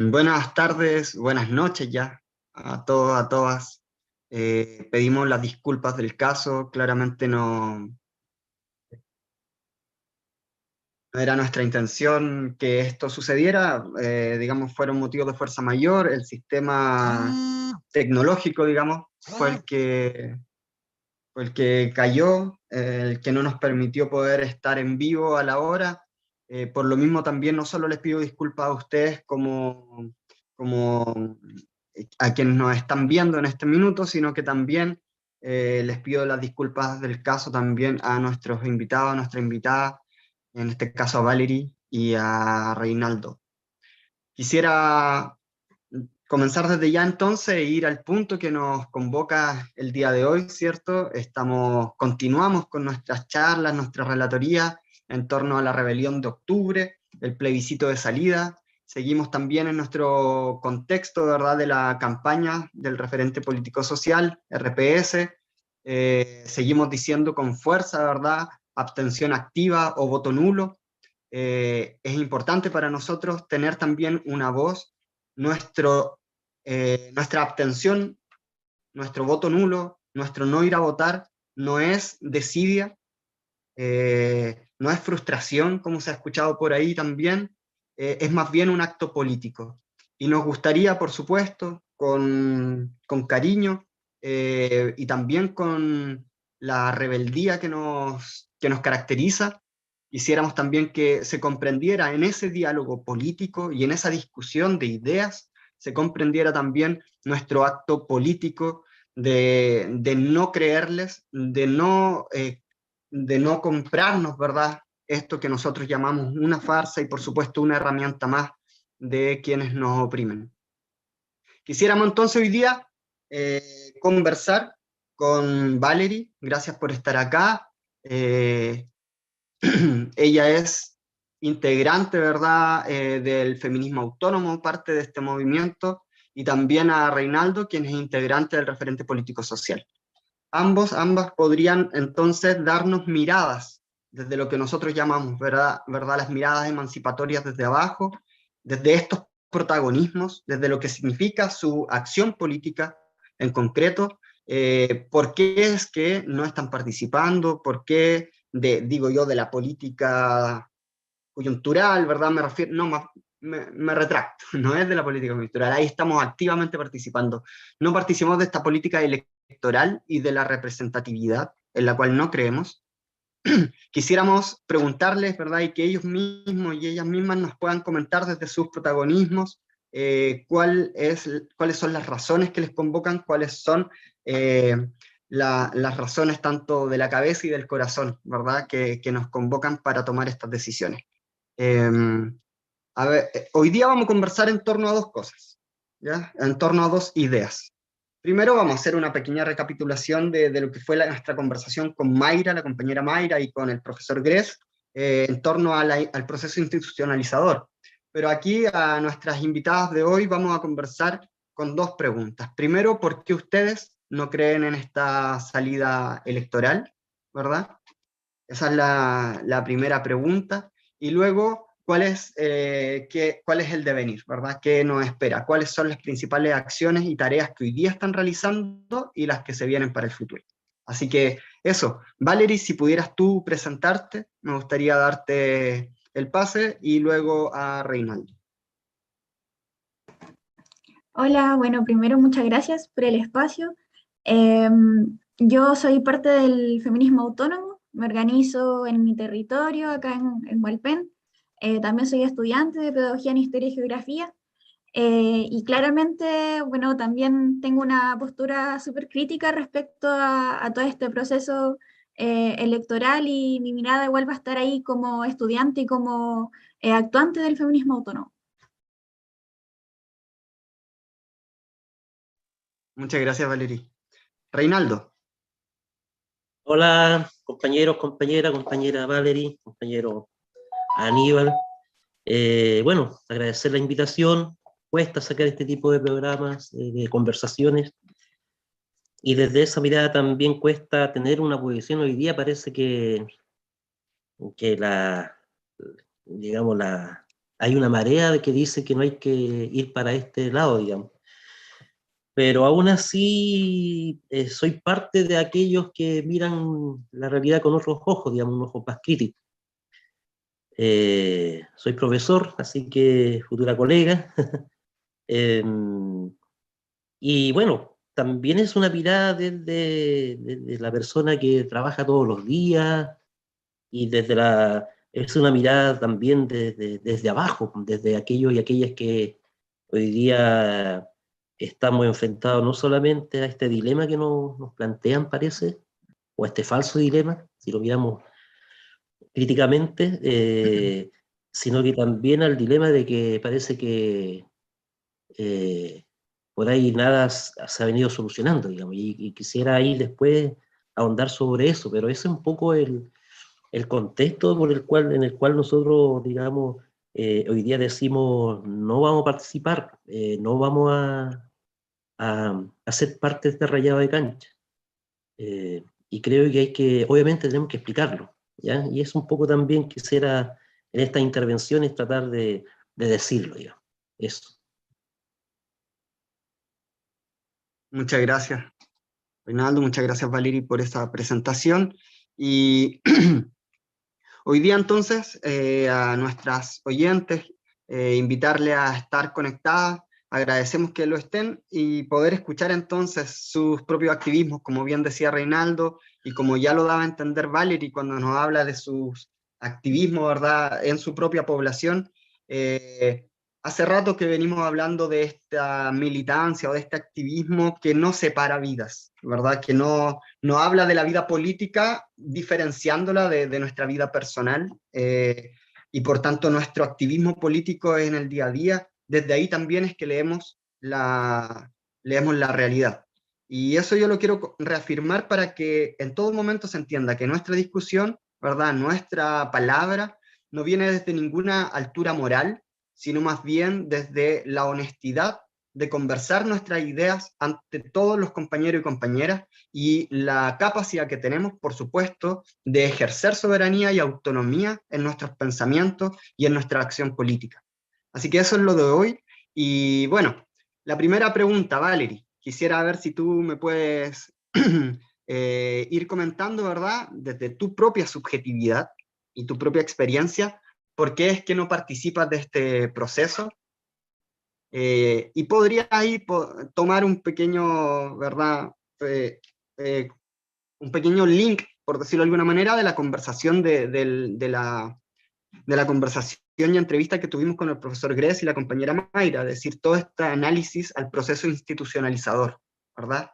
Buenas tardes, buenas noches ya a todos, a todas. Pedimos las disculpas del caso, claramente no era nuestra intención que esto sucediera, digamos, fueron motivos de fuerza mayor, el sistema tecnológico, digamos, fue el que cayó, el que no nos permitió poder estar en vivo a la hora. Por lo mismo también no solo les pido disculpas a ustedes como a quienes nos están viendo en este minuto, sino que también les pido las disculpas del caso también a nuestros invitados, a nuestra invitada, en este caso a Valerie y a Reinaldo. Quisiera comenzar desde ya entonces e ir al punto que nos convoca el día de hoy, ¿cierto? Continuamos con nuestras charlas, nuestra relatoría en torno a la rebelión de octubre, el plebiscito de salida. Seguimos también en nuestro contexto, ¿verdad?, de la campaña del referente político-social, RPS. Seguimos diciendo con fuerza, ¿verdad?, abstención activa o voto nulo. Es importante para nosotros tener también una voz. Nuestra abstención, nuestro voto nulo, nuestro no ir a votar, no es desidia, no es frustración, como se ha escuchado por ahí también, es más bien un acto político. Y nos gustaría, por supuesto, con cariño y también con la rebeldía que nos caracteriza, quisiéramos también que se comprendiera en ese diálogo político y en esa discusión de ideas, se comprendiera también nuestro acto político de no creerles, de no comprarnos, ¿verdad? Esto que nosotros llamamos una farsa y por supuesto una herramienta más de quienes nos oprimen. Quisiéramos entonces hoy día conversar con Valerie, gracias por estar acá. Ella es integrante, ¿verdad?, del feminismo autónomo, parte de este movimiento, y también a Reinaldo, quien es integrante del referente político social. Ambas podrían entonces darnos miradas desde lo que nosotros llamamos, ¿verdad? Las miradas emancipatorias desde abajo, desde estos protagonismos, desde lo que significa su acción política en concreto, por qué es que no están participando, por qué, digo yo, de la política coyuntural, ¿verdad? Me refiero, no, me retracto, no es de la política coyuntural, ahí estamos activamente participando. No participamos de esta política electoral y de la representatividad, en la cual no creemos. Quisiéramos preguntarles, ¿verdad? Y que ellos mismos y ellas mismas nos puedan comentar desde sus protagonismos cuáles son las razones que les convocan, cuáles son las razones tanto de la cabeza y del corazón, ¿verdad? Que nos convocan para tomar estas decisiones. Eh, a ver, hoy día vamos a conversar en torno a dos cosas, ¿ya? En torno a dos ideas. Primero vamos a hacer una pequeña recapitulación de lo que fue nuestra conversación con Mayra, la compañera Mayra, y con el profesor Gress, en torno al proceso institucionalizador. Pero aquí a nuestras invitadas de hoy vamos a conversar con dos preguntas. Primero, ¿por qué ustedes no creen en esta salida electoral? ¿Verdad? Esa es la primera pregunta. Y luego, ¿cuál es el devenir, ¿verdad? ¿Qué nos espera? ¿Cuáles son las principales acciones y tareas que hoy día están realizando y las que se vienen para el futuro? Así que eso, Valerie, si pudieras tú presentarte, me gustaría darte el pase y luego a Reinaldo. Hola, bueno, primero muchas gracias por el espacio. Yo soy parte del feminismo autónomo, me organizo en mi territorio, acá en Hualpén. También soy estudiante de Pedagogía en Historia y Geografía. Y claramente, bueno, también tengo una postura súper crítica respecto a todo este proceso electoral y mi mirada igual va a estar ahí como estudiante y como actuante del feminismo autónomo. Muchas gracias, Valerie. Reinaldo. Hola, compañeros, compañera Valerie, compañero Aníbal. Bueno, agradecer la invitación. Cuesta sacar este tipo de programas, de conversaciones, y desde esa mirada también cuesta tener una posición. Hoy día parece que digamos, hay una marea de que dice que no hay que ir para este lado, digamos. Pero aún así soy parte de aquellos que miran la realidad con otros ojos, digamos, un ojo más crítico. Soy profesor, así que futura colega. Eh, y bueno, también es una mirada desde la persona que trabaja todos los días y es una mirada también desde abajo, desde aquellos y aquellas que hoy día estamos enfrentados no solamente a este dilema que nos plantean, parece, o a este falso dilema, si lo miramos críticamente, sino que también al dilema de que parece que eh, por ahí nada se ha venido solucionando, digamos, y quisiera ahí después ahondar sobre eso, pero ese es un poco el contexto en el cual nosotros, digamos, hoy día decimos no vamos a participar, no vamos a ser parte de este rayado de cancha. Y creo que obviamente tenemos que explicarlo, ¿ya? Y es un poco también quisiera en estas intervenciones tratar de decirlo, digamos, eso. Muchas gracias, Reinaldo, muchas gracias, Valery, por esta presentación. Y hoy día entonces a nuestras oyentes invitarle a estar conectadas, agradecemos que lo estén y poder escuchar entonces sus propios activismos, como bien decía Reinaldo, y como ya lo daba a entender Valery cuando nos habla de sus activismos, ¿verdad?, en su propia población. Hace rato que venimos hablando de esta militancia o de este activismo que no separa vidas, ¿verdad?, que no habla de la vida política diferenciándola de nuestra vida personal, y por tanto nuestro activismo político es en el día a día. Desde ahí también es que leemos la realidad. Y eso yo lo quiero reafirmar para que en todo momento se entienda que nuestra discusión, ¿verdad?, nuestra palabra, no viene desde ninguna altura moral, sino más bien desde la honestidad de conversar nuestras ideas ante todos los compañeros y compañeras, y la capacidad que tenemos, por supuesto, de ejercer soberanía y autonomía en nuestros pensamientos y en nuestra acción política. Así que eso es lo de hoy. Y bueno, la primera pregunta, Valery, quisiera ver si tú me puedes ir comentando, ¿verdad?, desde tu propia subjetividad y tu propia experiencia, ¿por qué es que no participas de este proceso? Y podrías ahí tomar un pequeño, ¿verdad?, un pequeño link, por decirlo de alguna manera, de la conversación de la conversación y entrevista que tuvimos con el profesor Gress y la compañera Mayra, es decir, todo este análisis al proceso institucionalizador, ¿verdad?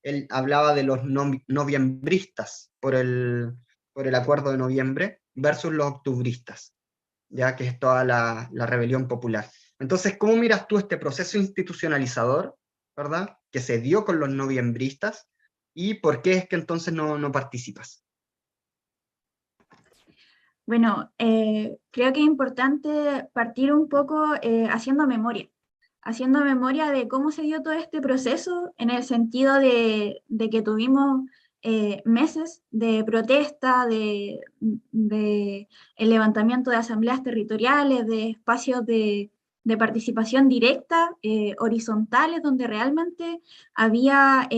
Él hablaba de los noviembristas por el acuerdo de noviembre versus los octubristas, ya que es toda la rebelión popular. Entonces, ¿cómo miras tú este proceso institucionalizador, ¿verdad?, que se dio con los noviembristas, y por qué es que entonces no participas? Bueno, creo que es importante partir un poco haciendo memoria de cómo se dio todo este proceso, en el sentido de que tuvimos meses de protesta, de el levantamiento de asambleas territoriales, de espacios de participación directa, horizontales, donde realmente había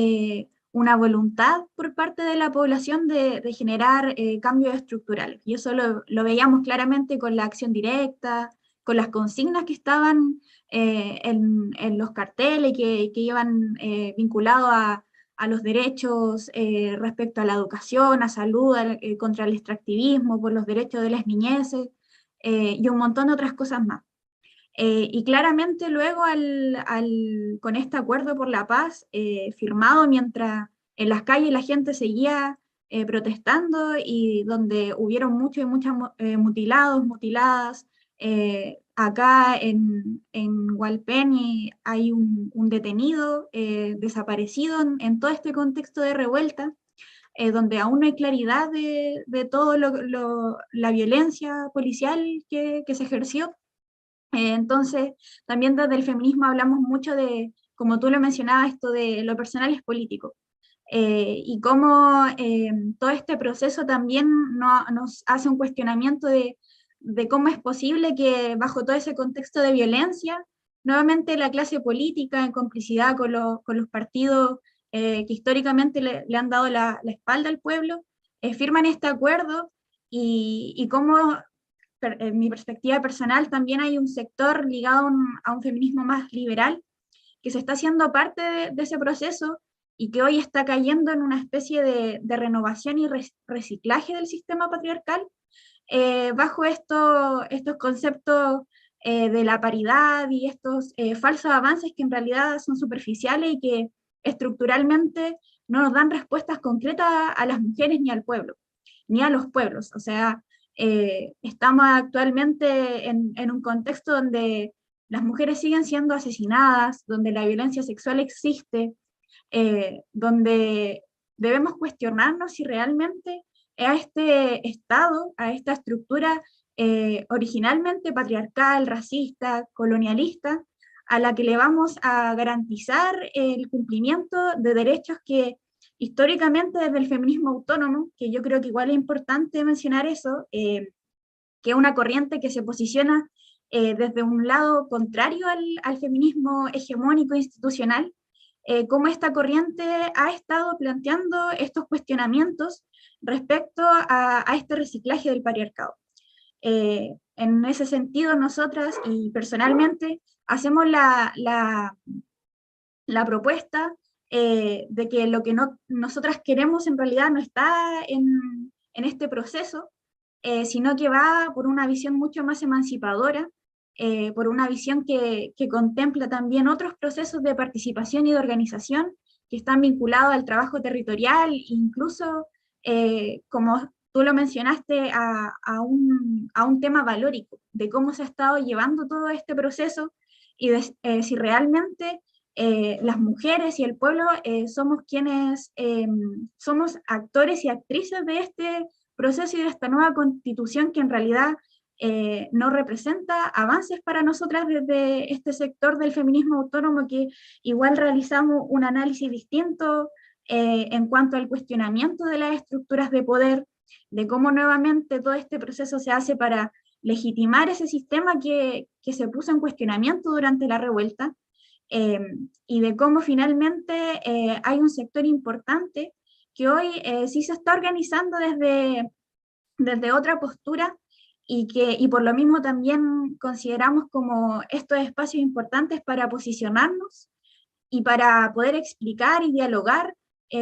una voluntad por parte de la población de generar cambios estructurales. Y eso lo veíamos claramente con la acción directa, con las consignas que estaban en los carteles que iban vinculados a los derechos respecto a la educación, a salud, contra el extractivismo, por los derechos de las niñeces, y un montón de otras cosas más. Y claramente luego con este acuerdo por la paz firmado mientras en las calles la gente seguía protestando, y donde hubieron muchos y muchas mutilados, mutiladas. Acá en Hualpén hay un detenido desaparecido en todo este contexto de revuelta, donde aún no hay claridad de toda la violencia policial que se ejerció. Entonces, también desde el feminismo hablamos mucho de, como tú lo mencionabas, esto de lo personal es político. Y cómo todo este proceso también nos hace un cuestionamiento de cómo es posible que bajo todo ese contexto de violencia, nuevamente la clase política, en complicidad con los partidos que históricamente le han dado la espalda al pueblo, firman este acuerdo y cómo, en mi perspectiva personal, también hay un sector ligado a un feminismo más liberal que se está haciendo parte de ese proceso y que hoy está cayendo en una especie de renovación y reciclaje del sistema patriarcal bajo estos conceptos de la paridad y estos falsos avances que en realidad son superficiales y que estructuralmente no nos dan respuestas concretas a las mujeres ni al pueblo, ni a los pueblos. O sea, estamos actualmente en un contexto donde las mujeres siguen siendo asesinadas, donde la violencia sexual existe, donde debemos cuestionarnos si realmente a este Estado, a esta estructura originalmente patriarcal, racista, colonialista, a la que le vamos a garantizar el cumplimiento de derechos que históricamente desde el feminismo autónomo, que yo creo que igual es importante mencionar eso, que es una corriente que se posiciona desde un lado contrario al feminismo hegemónico institucional, cómo esta corriente ha estado planteando estos cuestionamientos respecto a este reciclaje del patriarcado. En ese sentido, nosotras y personalmente hacemos la propuesta de que lo que nosotras queremos en realidad no está en este proceso, sino que va por una visión mucho más emancipadora, por una visión que contempla también otros procesos de participación y de organización que están vinculados al trabajo territorial, incluso, como tú lo mencionaste, a un tema valórico, de cómo se ha estado llevando todo este proceso y de si realmente las mujeres y el pueblo somos quienes somos actores y actrices de este proceso y de esta nueva constitución que en realidad no representa avances para nosotras desde este sector del feminismo autónomo, que igual realizamos un análisis distinto en cuanto al cuestionamiento de las estructuras de poder, de cómo nuevamente todo este proceso se hace para legitimar ese sistema que se puso en cuestionamiento durante la revuelta, y de cómo finalmente hay un sector importante que hoy sí se está organizando desde otra postura y por lo mismo también consideramos como estos espacios importantes para posicionarnos y para poder explicar y dialogar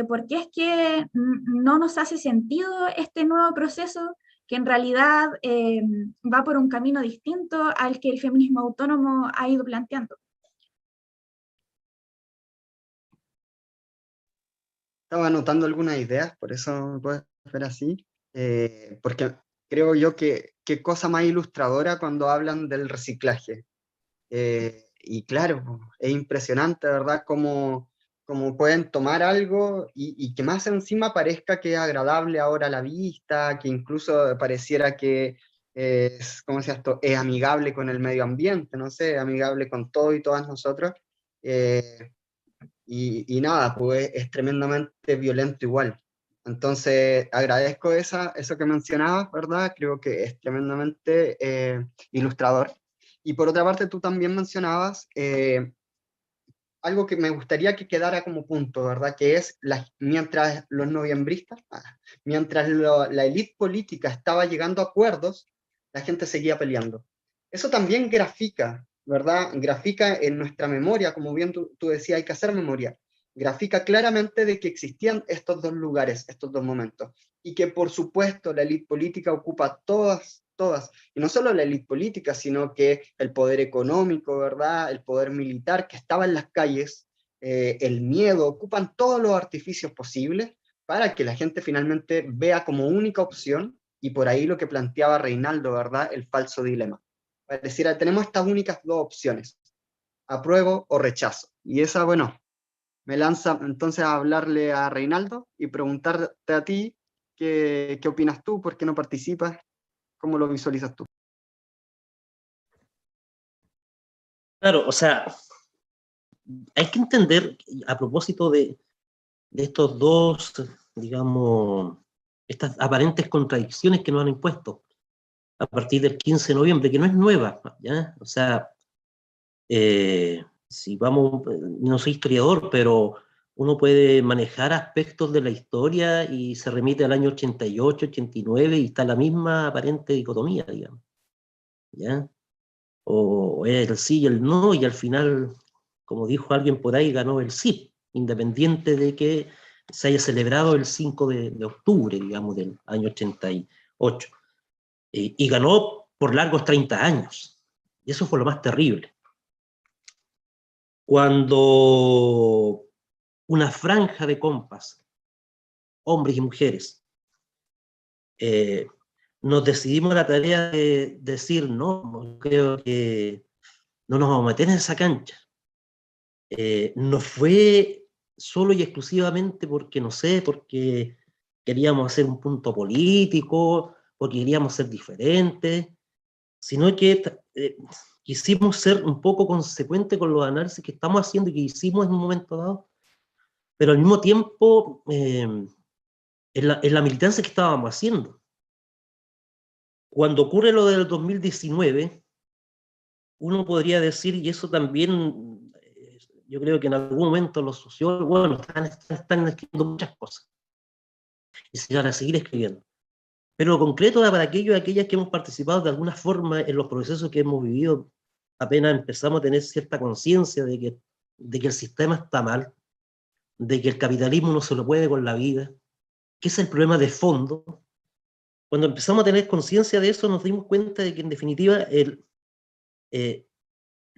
por qué es que no nos hace sentido este nuevo proceso que en realidad va por un camino distinto al que el feminismo autónomo ha ido planteando. Estaba anotando algunas ideas, por eso me puedes ver así, porque creo yo que qué cosa más ilustradora cuando hablan del reciclaje. Y claro, es impresionante, ¿verdad? Cómo pueden tomar algo y que más encima parezca que es agradable ahora a la vista, que incluso pareciera que es, ¿cómo se llama esto? Es amigable con el medio ambiente, no sé, amigable con todo y todas nosotros. Y nada, pues es tremendamente violento igual. Entonces, agradezco eso que mencionabas, ¿verdad? Creo que es tremendamente ilustrador. Y por otra parte, tú también mencionabas algo que me gustaría que quedara como punto, ¿verdad? Que es, mientras los noviembristas, mientras la élite política estaba llegando a acuerdos, la gente seguía peleando. Eso también grafica, ¿verdad? Grafica en nuestra memoria, como bien tú decías, hay que hacer memoria. Grafica claramente de que existían estos dos lugares, estos dos momentos. Y que, por supuesto, la élite política ocupa todas, y no solo la élite política, sino que el poder económico, ¿verdad? El poder militar que estaba en las calles, el miedo, ocupan todos los artificios posibles para que la gente finalmente vea como única opción, y por ahí lo que planteaba Reinaldo, ¿verdad? El falso dilema. Pareciera, tenemos estas únicas dos opciones, apruebo o rechazo. Y esa, bueno, me lanza entonces a hablarle a Reinaldo y preguntarte a ti, ¿qué opinas tú? ¿Por qué no participas? ¿Cómo lo visualizas tú? Claro, o sea, hay que entender, a propósito de estos dos, digamos, estas aparentes contradicciones que nos han impuesto a partir del 15 de noviembre, que no es nueva, ¿ya? O sea, si vamos, no soy historiador, pero uno puede manejar aspectos de la historia y se remite al año 88, 89 y está la misma aparente dicotomía, digamos, ¿ya? O es el sí y el no, y al final, como dijo alguien por ahí, ganó el sí, independiente de que se haya celebrado el 5 de octubre, digamos, del año 88. Y ganó por largos 30 años. Y eso fue lo más terrible. Cuando una franja de compas, hombres y mujeres, nos decidimos a la tarea de decir, no, creo que no nos vamos a meter en esa cancha. No fue solo y exclusivamente porque, no sé, porque queríamos hacer un punto político, porque queríamos ser diferentes, sino que quisimos ser un poco consecuentes con los análisis que estamos haciendo y que hicimos en un momento dado, pero al mismo tiempo en la militancia que estábamos haciendo. Cuando ocurre lo del 2019, uno podría decir, y eso también, yo creo que en algún momento los sociólogos, bueno, están escribiendo muchas cosas, y se van a seguir escribiendo. Pero lo concreto para aquellos y aquellas que hemos participado de alguna forma en los procesos que hemos vivido, apenas empezamos a tener cierta conciencia de que el sistema está mal, de que el capitalismo no se lo puede con la vida, que es el problema de fondo. Cuando empezamos a tener conciencia de eso, nos dimos cuenta de que en definitiva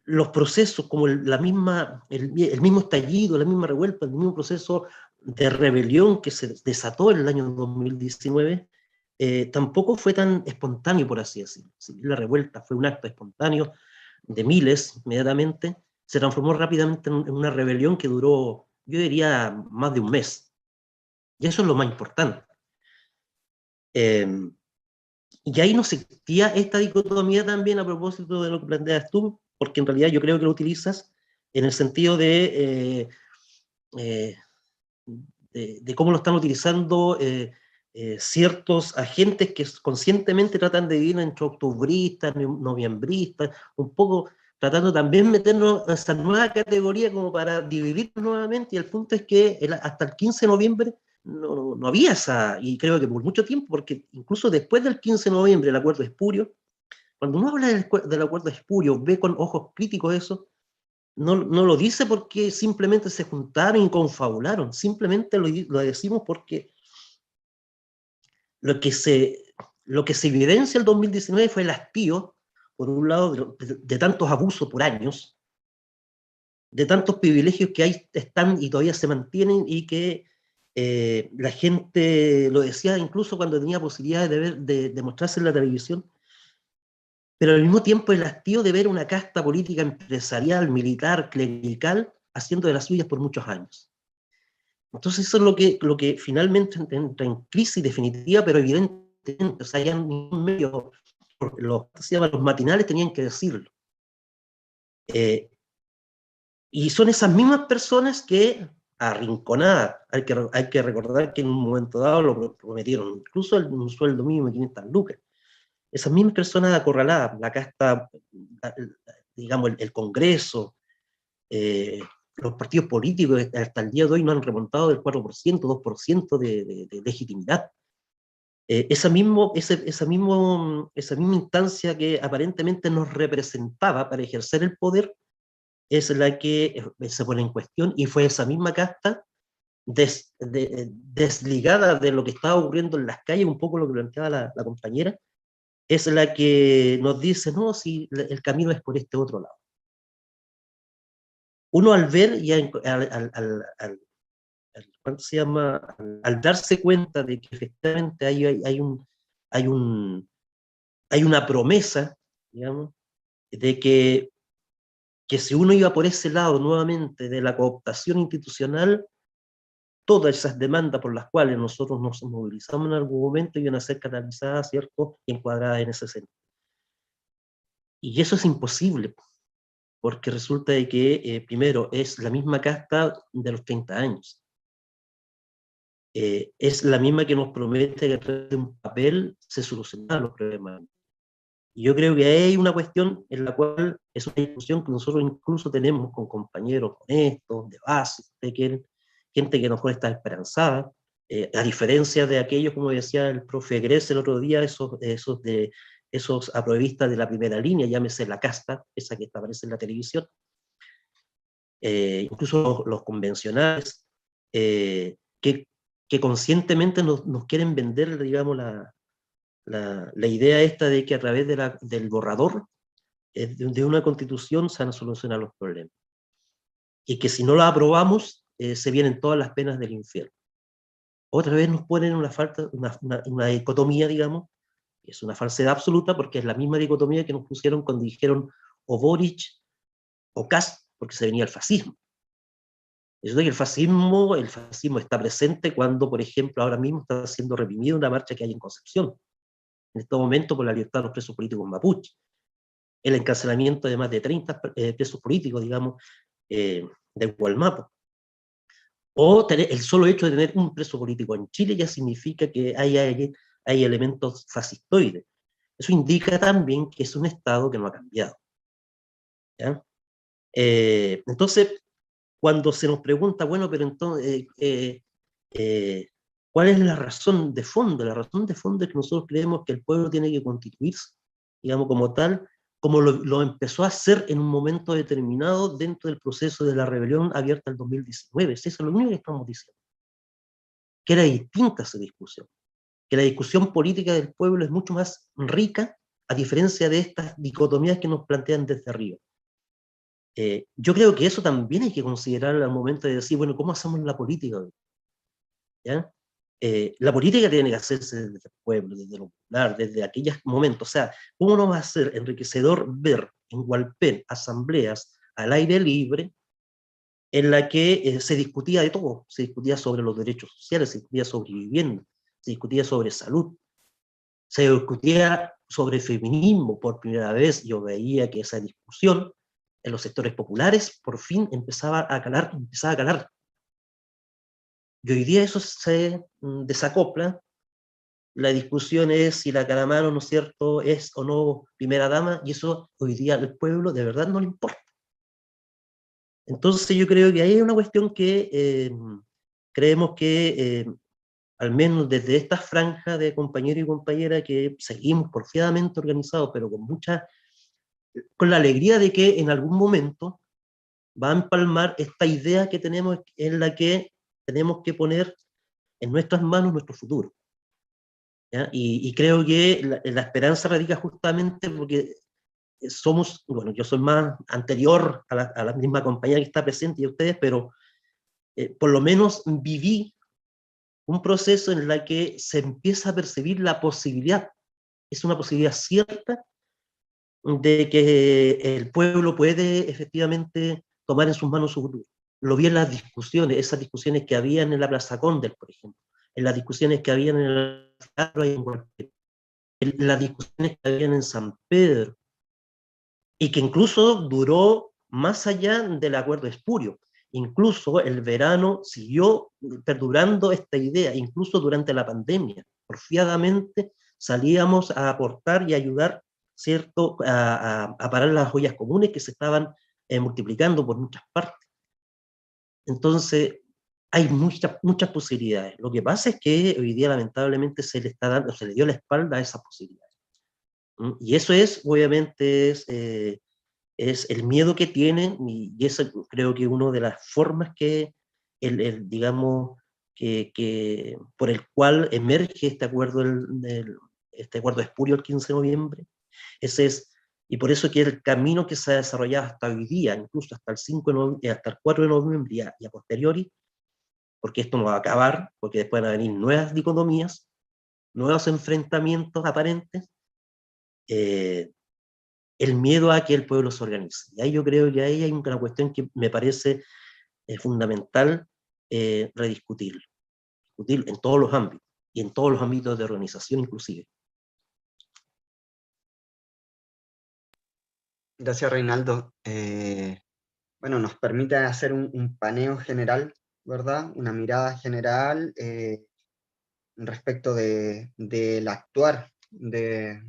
los procesos como el mismo estallido, la misma revuelta, el mismo proceso de rebelión que se desató en el año 2019, tampoco fue tan espontáneo, por así decirlo. Si la revuelta fue un acto espontáneo de miles inmediatamente, se transformó rápidamente en una rebelión que duró, yo diría, más de un mes. Y eso es lo más importante. Y ahí no existía esta dicotomía también a propósito de lo que planteas tú, porque en realidad yo creo que lo utilizas en el sentido de cómo lo están utilizando ciertos agentes que conscientemente tratan de vivir entre octubristas, noviembristas, un poco tratando también de meternos a esa nueva categoría como para dividirnos nuevamente, y el punto es que hasta el 15 de noviembre no había esa, y creo que por mucho tiempo, porque incluso después del 15 de noviembre, el acuerdo espurio, cuando uno habla del acuerdo espurio, ve con ojos críticos eso, no lo dice porque simplemente se juntaron y confabularon, simplemente lo decimos porque lo que se evidencia el 2019 fue el hastío, por un lado, de tantos abusos por años, de tantos privilegios que ahí están y todavía se mantienen, y que la gente lo decía incluso cuando tenía posibilidad de mostrarse en la televisión, pero al mismo tiempo el hastío de ver una casta política, empresarial, militar, clerical, haciendo de las suyas por muchos años. Entonces eso es lo que finalmente entra en crisis definitiva, pero evidentemente, o sea, ya ningún medio, los matinales tenían que decirlo. Y son esas mismas personas que, arrinconadas, hay que recordar que en un momento dado lo prometieron, incluso un sueldo mínimo de 500 lucas. Esas mismas personas acorraladas, la casta, digamos, el Congreso, los partidos políticos hasta el día de hoy no han remontado del 4%, 2% de legitimidad. Esa misma instancia que aparentemente nos representaba para ejercer el poder es la que se pone en cuestión, y fue esa misma casta desligada de lo que estaba ocurriendo en las calles, un poco lo que planteaba la compañera, es la que nos dice, no, si el camino es por este otro lado. Uno al ver y ¿cuánto se llama? Al darse cuenta de que efectivamente hay una promesa, digamos, de que si uno iba por ese lado nuevamente de la cooptación institucional, todas esas demandas por las cuales nosotros nos movilizamos en algún momento iban a ser canalizadas, ¿cierto?, y encuadradas en ese sentido. Y eso es imposible, porque resulta de que, primero, es la misma casta de los 30 años. Es la misma que nos promete que a través de un papel se solucionan los problemas. Y yo creo que hay una cuestión en la cual es una discusión que nosotros incluso tenemos con compañeros honestos, de base, gente que nos puede estar esperanzada, a diferencia de aquellos, como decía el profe Gress el otro día, esos apruebistas de la primera línea, llámese la casta, esa que aparece en la televisión, incluso los convencionales, que conscientemente nos quieren vender, digamos, la idea esta de que a través del borrador de una constitución se van a solucionar los problemas. Y que si no la aprobamos, se vienen todas las penas del infierno. Otra vez nos ponen una dicotomía, digamos, es una falsedad absoluta, porque es la misma dicotomía que nos pusieron cuando dijeron o Boric o Kast, porque se venía el fascismo. Eso de que el fascismo está presente cuando, por ejemplo, ahora mismo está siendo reprimida una marcha que hay en Concepción, en este momento por la libertad de los presos políticos mapuche, el encarcelamiento de más de 30 presos políticos, digamos, de Gualmapo. O el solo hecho de tener un preso político en Chile ya significa que hay elementos fascistoides. Eso indica también que es un Estado que no ha cambiado. ¿Ya? Entonces, cuando se nos pregunta, bueno, pero entonces, ¿cuál es la razón de fondo? La razón de fondo es que nosotros creemos que el pueblo tiene que constituirse, digamos, como tal, como lo empezó a hacer en un momento determinado dentro del proceso de la rebelión abierta en 2019. Eso es lo único que estamos diciendo. Que era distinta esa discusión. Que la discusión política del pueblo es mucho más rica, a diferencia de estas dicotomías que nos plantean desde arriba. Yo creo que eso también hay que considerar al momento de decir, bueno, ¿cómo hacemos la política hoy? ¿Ya? La política tiene que hacerse desde el pueblo, desde lo popular, desde aquellos momentos. O sea, ¿cómo no va a ser enriquecedor ver en Hualpén asambleas al aire libre en la que se discutía de todo? Se discutía sobre los derechos sociales, se discutía sobre vivienda, se discutía sobre salud, se discutía sobre feminismo. Por primera vez yo veía que esa discusión en los sectores populares por fin empezaba a calar. Y hoy día eso se desacopla. La discusión es si la Calamaro, ¿no es cierto?, es o no primera dama, y eso hoy día al pueblo de verdad no le importa. Entonces yo creo que ahí hay una cuestión que creemos que, al menos desde esta franja de compañeros y compañeras que seguimos porfiadamente organizados, pero con la alegría de que en algún momento va a empalmar esta idea que tenemos en la que tenemos que poner en nuestras manos nuestro futuro. ¿Ya? Y creo que la esperanza radica justamente porque bueno, yo soy más anterior a la misma compañía que está presente y a ustedes, pero por lo menos viví un proceso en el que se empieza a percibir la posibilidad, es una posibilidad cierta, de que el pueblo puede efectivamente tomar en sus manos su futuro. Lo vi en las discusiones, esas discusiones que habían en la Plaza Cóndor, por ejemplo, en las discusiones que habían en el teatro y en las discusiones que habían en San Pedro, y que incluso duró más allá del acuerdo espurio. Incluso el verano siguió perdurando esta idea, incluso durante la pandemia. Porfiadamente salíamos a aportar y ayudar, ¿cierto?, a parar las ollas comunes que se estaban multiplicando por muchas partes. Entonces, hay muchas posibilidades. Lo que pasa es que hoy día lamentablemente se le dio la espalda a esas posibilidades. Y eso es, obviamente, es el miedo que tienen, y eso creo que una de las formas que, digamos, por el cual emerge este acuerdo, este acuerdo espurio el 15 de noviembre, y por eso que el camino que se ha desarrollado hasta hoy día, incluso hasta hasta el 4 de noviembre y a posteriori, porque esto no va a acabar, porque después van a venir nuevas dicotomías, nuevos enfrentamientos aparentes, el miedo a que el pueblo se organice. Y ahí yo creo que ahí hay una cuestión que me parece fundamental rediscutir en todos los ámbitos, y en todos los ámbitos de organización inclusive. Gracias, Reinaldo. Bueno, nos permite hacer un paneo general, ¿verdad? Una mirada general respecto del actuar de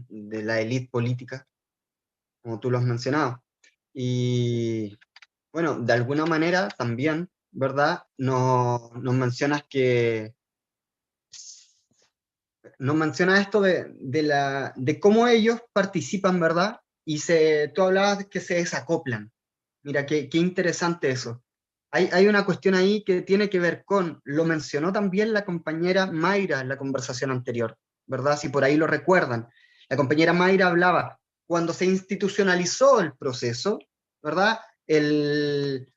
la élite política, como tú lo has mencionado. Y bueno, de alguna manera también, ¿verdad? Nos mencionas nos menciona esto de cómo ellos participan, ¿verdad? Y tú hablabas de que se desacoplan. Mira, qué interesante eso. Hay una cuestión ahí que tiene que ver con, lo mencionó también la compañera Mayra en la conversación anterior, ¿verdad? Si por ahí lo recuerdan. La compañera Mayra hablaba, cuando se institucionalizó el proceso, ¿verdad? El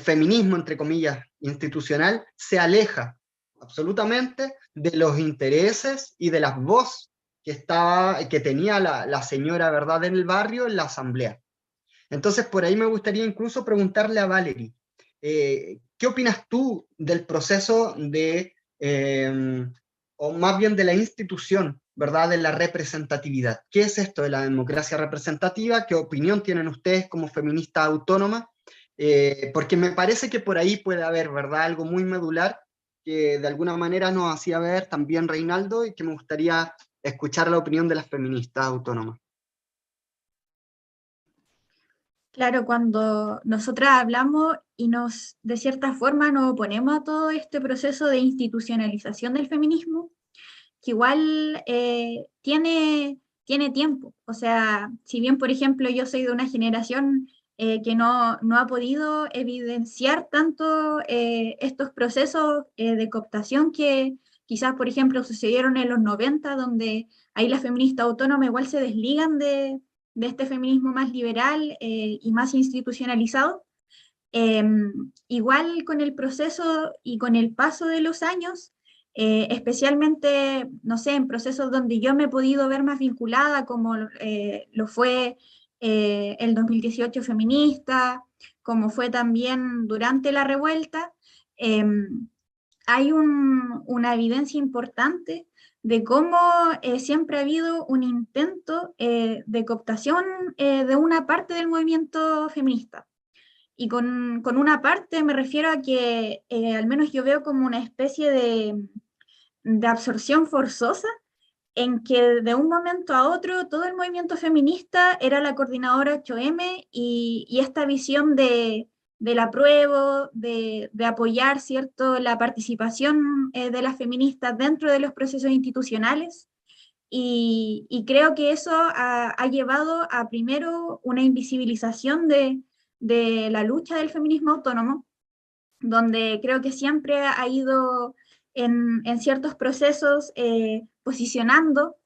feminismo, entre comillas, institucional, se aleja absolutamente de los intereses y de las voces que tenía la señora, ¿verdad?, en el barrio, en la asamblea. Entonces, por ahí me gustaría incluso preguntarle a Valerie, ¿qué opinas tú del proceso o más bien de la institución, ¿verdad?, de la representatividad? ¿Qué es esto de la democracia representativa? ¿Qué opinión tienen ustedes como feministas autónomas? Porque me parece que por ahí puede haber, ¿verdad?, algo muy medular que de alguna manera nos hacía ver también Reinaldo y que me gustaría escuchar la opinión de las feministas autónomas. Claro, cuando nosotras hablamos y de cierta forma, nos oponemos a todo este proceso de institucionalización del feminismo, que igual tiene tiempo. O sea, si bien, por ejemplo, yo soy de una generación que no ha podido evidenciar tanto estos procesos de cooptación que quizás, por ejemplo, sucedieron en los 90, donde ahí las feministas autónomas igual se desligan de este feminismo más liberal y más institucionalizado. Eh, Igual con el proceso y con el paso de los años, especialmente, no sé, en procesos donde yo me he podido ver más vinculada, como lo fue el 2018 feminista, como fue también durante la revuelta, eh, hay una evidencia importante de cómo siempre ha habido un intento de cooptación de una parte del movimiento feminista. Y con una parte me refiero a que al menos yo veo como una especie de absorción forzosa en que de un momento a otro todo el movimiento feminista era la coordinadora 8M y esta visión del apruebo, de apoyar, ¿cierto?, la participación de las feministas dentro de los procesos institucionales. Y creo que eso ha llevado a primero una invisibilización de la lucha del feminismo autónomo, donde creo que siempre ha ido en ciertos procesos posicionando,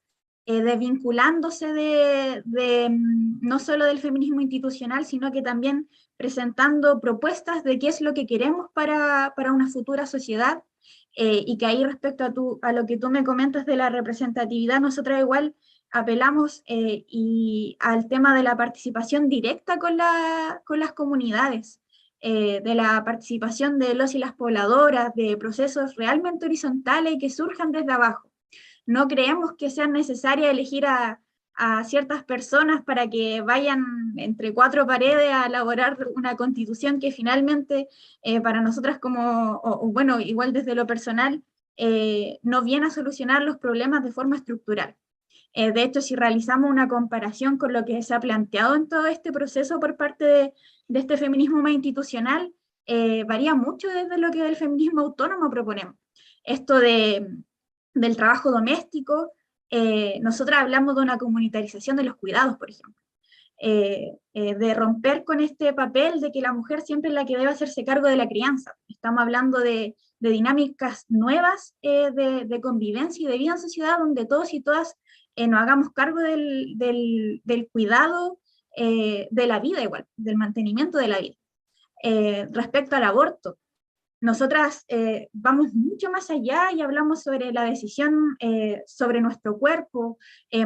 desvinculándose no solo del feminismo institucional, sino que también presentando propuestas de qué es lo que queremos para una futura sociedad, y que ahí respecto a lo que tú me comentas de la representatividad, nosotras igual apelamos y al tema de la participación directa con las comunidades, de la participación de los y las pobladoras, de procesos realmente horizontales y que surjan desde abajo. No creemos que sea necesario elegir a ciertas personas para que vayan entre cuatro paredes a elaborar una constitución que finalmente para nosotras bueno, igual desde lo personal, no viene a solucionar los problemas de forma estructural. De hecho, si realizamos una comparación con lo que se ha planteado en todo este proceso por parte de este feminismo más institucional, varía mucho desde lo que el feminismo autónomo proponemos. Esto del trabajo doméstico, nosotras hablamos de una comunitarización de los cuidados, por ejemplo. De romper con este papel de que la mujer siempre es la que debe hacerse cargo de la crianza. Estamos hablando de dinámicas nuevas de convivencia y de vida en sociedad, donde todos y todas nos hagamos cargo del cuidado de la vida igual, del mantenimiento de la vida. Respecto al aborto, nosotras vamos mucho más allá y hablamos sobre la decisión sobre nuestro cuerpo,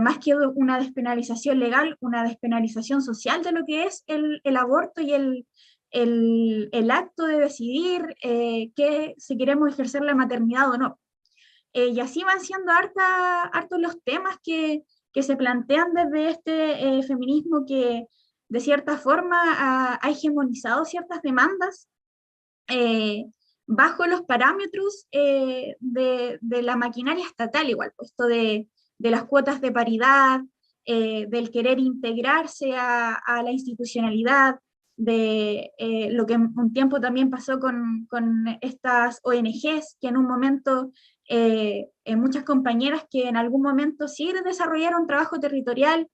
más que una despenalización legal, una despenalización social de lo que es el aborto y el acto de decidir que si queremos ejercer la maternidad o no. Y así van siendo hartos los temas que se plantean desde este feminismo que de cierta forma ha hegemonizado ciertas demandas eh, bajo los parámetros de la maquinaria estatal igual, puesto de de las cuotas de paridad, del querer integrarse a la institucionalidad, de lo que un tiempo también pasó con estas ONGs, que en un momento, muchas compañeras que en algún momento sí desarrollaron trabajo territorial,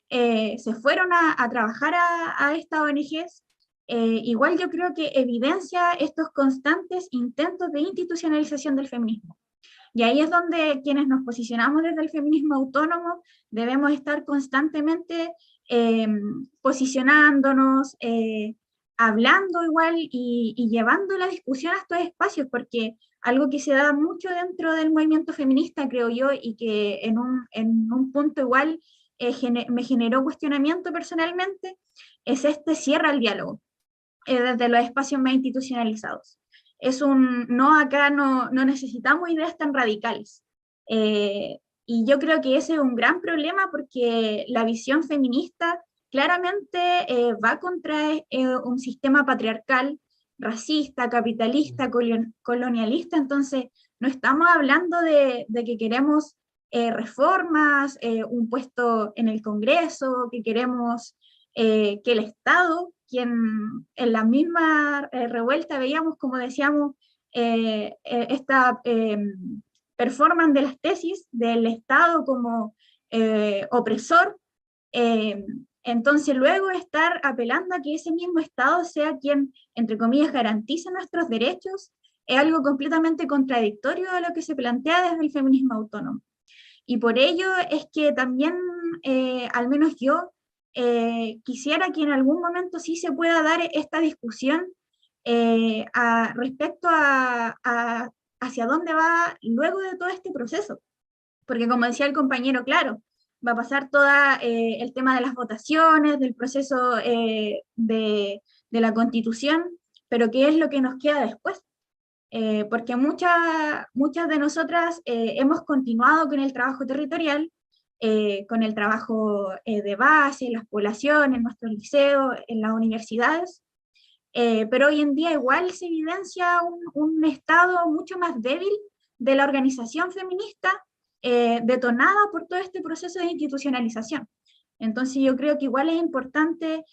se fueron a trabajar a estas ONGs. Igual yo creo que evidencia estos constantes intentos de institucionalización del feminismo. Y ahí es donde quienes nos posicionamos desde el feminismo autónomo debemos estar constantemente posicionándonos, hablando igual y llevando la discusión a estos espacios, porque algo que se da mucho dentro del movimiento feminista, creo yo, y que en un punto igual me generó cuestionamiento personalmente, es este cierre al diálogo desde los espacios más institucionalizados. No, acá no necesitamos ideas tan radicales. Y yo creo que ese es un gran problema porque la visión feminista claramente va contra un sistema patriarcal, racista, capitalista, colonialista. Entonces, no estamos hablando de que queremos reformas, un puesto en el Congreso, que queremos que el Estado, quien en la misma revuelta veíamos, como decíamos, esta performance de las tesis del Estado como opresor, entonces luego estar apelando a que ese mismo Estado sea quien, entre comillas, garantice nuestros derechos, es algo completamente contradictorio a lo que se plantea desde el feminismo autónomo. Y por ello es que también, al menos yo, quisiera que en algún momento sí se pueda dar esta discusión respecto hacia dónde va luego de todo este proceso. Porque como decía el compañero, claro, va a pasar todo el tema de las votaciones, del proceso de la Constitución, pero ¿qué es lo que nos queda después? Porque muchas de nosotras hemos continuado con el trabajo territorial, con el trabajo de base, en las poblaciones, en nuestros liceos, en las universidades, pero hoy en día igual se evidencia un estado mucho más débil de la organización feminista, detonada por todo este proceso de institucionalización. Entonces yo creo que igual es importante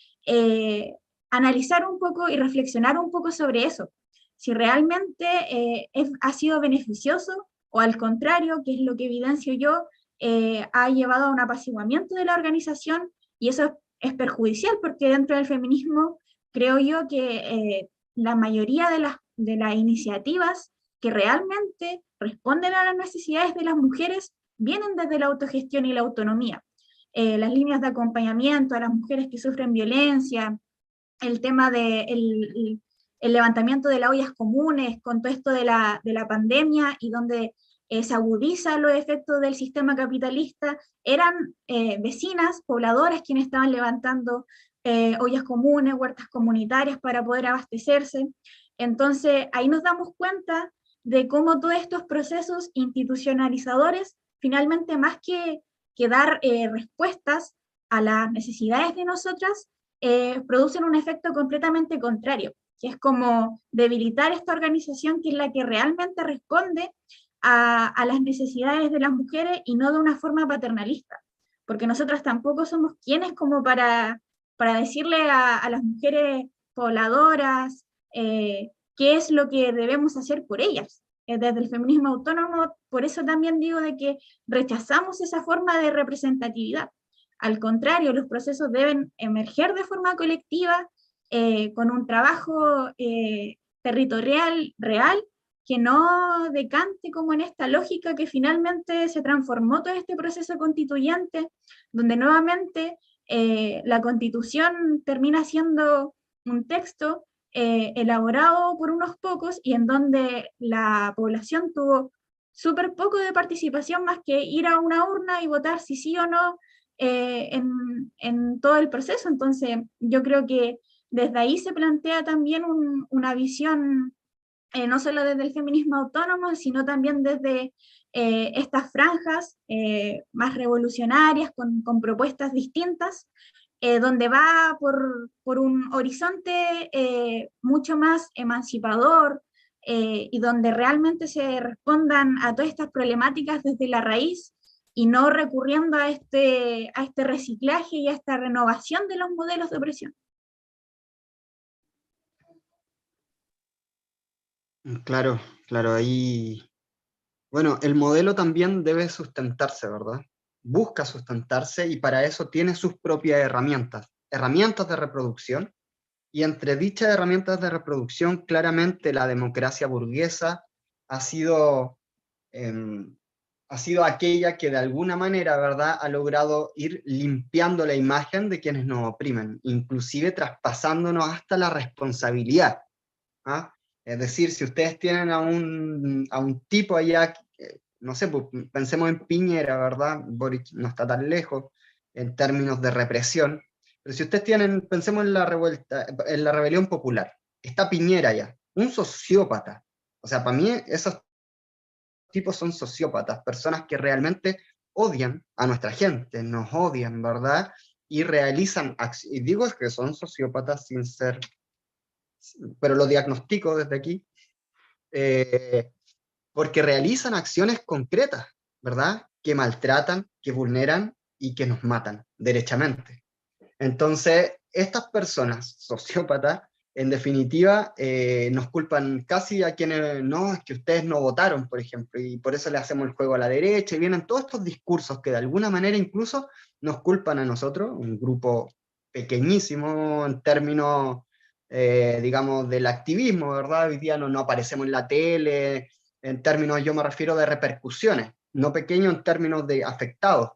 analizar un poco y reflexionar un poco sobre eso, si realmente ha sido beneficioso o al contrario, que es lo que evidencio yo, ha llevado a un apaciguamiento de la organización, y eso es perjudicial porque dentro del feminismo creo yo que la mayoría de las iniciativas que realmente responden a las necesidades de las mujeres vienen desde la autogestión y la autonomía. Las líneas de acompañamiento a las mujeres que sufren violencia, el tema del el levantamiento de las ollas comunes con todo esto de la pandemia y donde se agudizan los efectos del sistema capitalista, eran vecinas, pobladoras quienes estaban levantando ollas comunes, huertas comunitarias para poder abastecerse. Entonces ahí nos damos cuenta de cómo todos estos procesos institucionalizadores, finalmente más que dar respuestas a las necesidades de nosotras, producen un efecto completamente contrario, que es como debilitar esta organización que es la que realmente responde a las necesidades de las mujeres y no de una forma paternalista, porque nosotras tampoco somos quienes como para decirle a las mujeres pobladoras qué es lo que debemos hacer por ellas. Desde el feminismo autónomo, por eso también digo de que rechazamos esa forma de representatividad. Al contrario, los procesos deben emerger de forma colectiva, con un trabajo territorial real, que no decante como en esta lógica que finalmente se transformó todo este proceso constituyente, donde nuevamente la Constitución termina siendo un texto elaborado por unos pocos y en donde la población tuvo súper poco de participación más que ir a una urna y votar si sí o no en todo el proceso. Entonces yo creo que desde ahí se plantea también una visión no solo desde el feminismo autónomo, sino también desde estas franjas más revolucionarias, con propuestas distintas, donde va por un horizonte mucho más emancipador, y donde realmente se respondan a todas estas problemáticas desde la raíz, y no recurriendo a este reciclaje y a esta renovación de los modelos de opresión. Claro, claro, ahí... Bueno, el modelo también debe sustentarse, ¿verdad? Busca sustentarse y para eso tiene sus propias herramientas de reproducción, y entre dichas herramientas de reproducción, claramente la democracia burguesa ha sido, ha sido aquella que de alguna manera, ¿verdad?, ha logrado ir limpiando la imagen de quienes nos oprimen, inclusive traspasándonos hasta la responsabilidad. ¿Ah? Es decir, si ustedes tienen a un tipo allá, no sé, pues, pensemos en Piñera, ¿verdad? Boric no está tan lejos en términos de represión, pero si ustedes tienen, pensemos en la revuelta, en la rebelión popular, está Piñera allá, un sociópata. O sea, para mí esos tipos son sociópatas, personas que realmente odian a nuestra gente, nos odian, ¿verdad? Y realizan, y digo que son sociópatas sin ser, pero lo diagnostico desde aquí, eh, porque realizan acciones concretas, ¿verdad? Que maltratan, que vulneran y que nos matan, derechamente. Entonces, estas personas sociópatas, en definitiva, nos culpan casi a quienes, no, es que ustedes no votaron, por ejemplo, y por eso le hacemos el juego a la derecha, y vienen todos estos discursos que de alguna manera incluso nos culpan a nosotros, un grupo pequeñísimo en términos, digamos, del activismo, ¿verdad? Hoy día no aparecemos en la tele, en términos, yo me refiero de repercusiones, no pequeño en términos de afectados.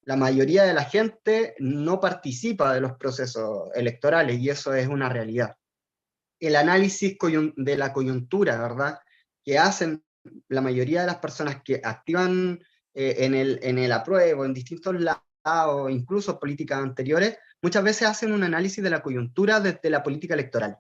La mayoría de la gente no participa de los procesos electorales y eso es una realidad. El análisis de la coyuntura, ¿verdad?, que hacen la mayoría de las personas que activan en el apruebo, en distintos lados, incluso políticas anteriores, muchas veces hacen un análisis de la coyuntura desde la política electoral.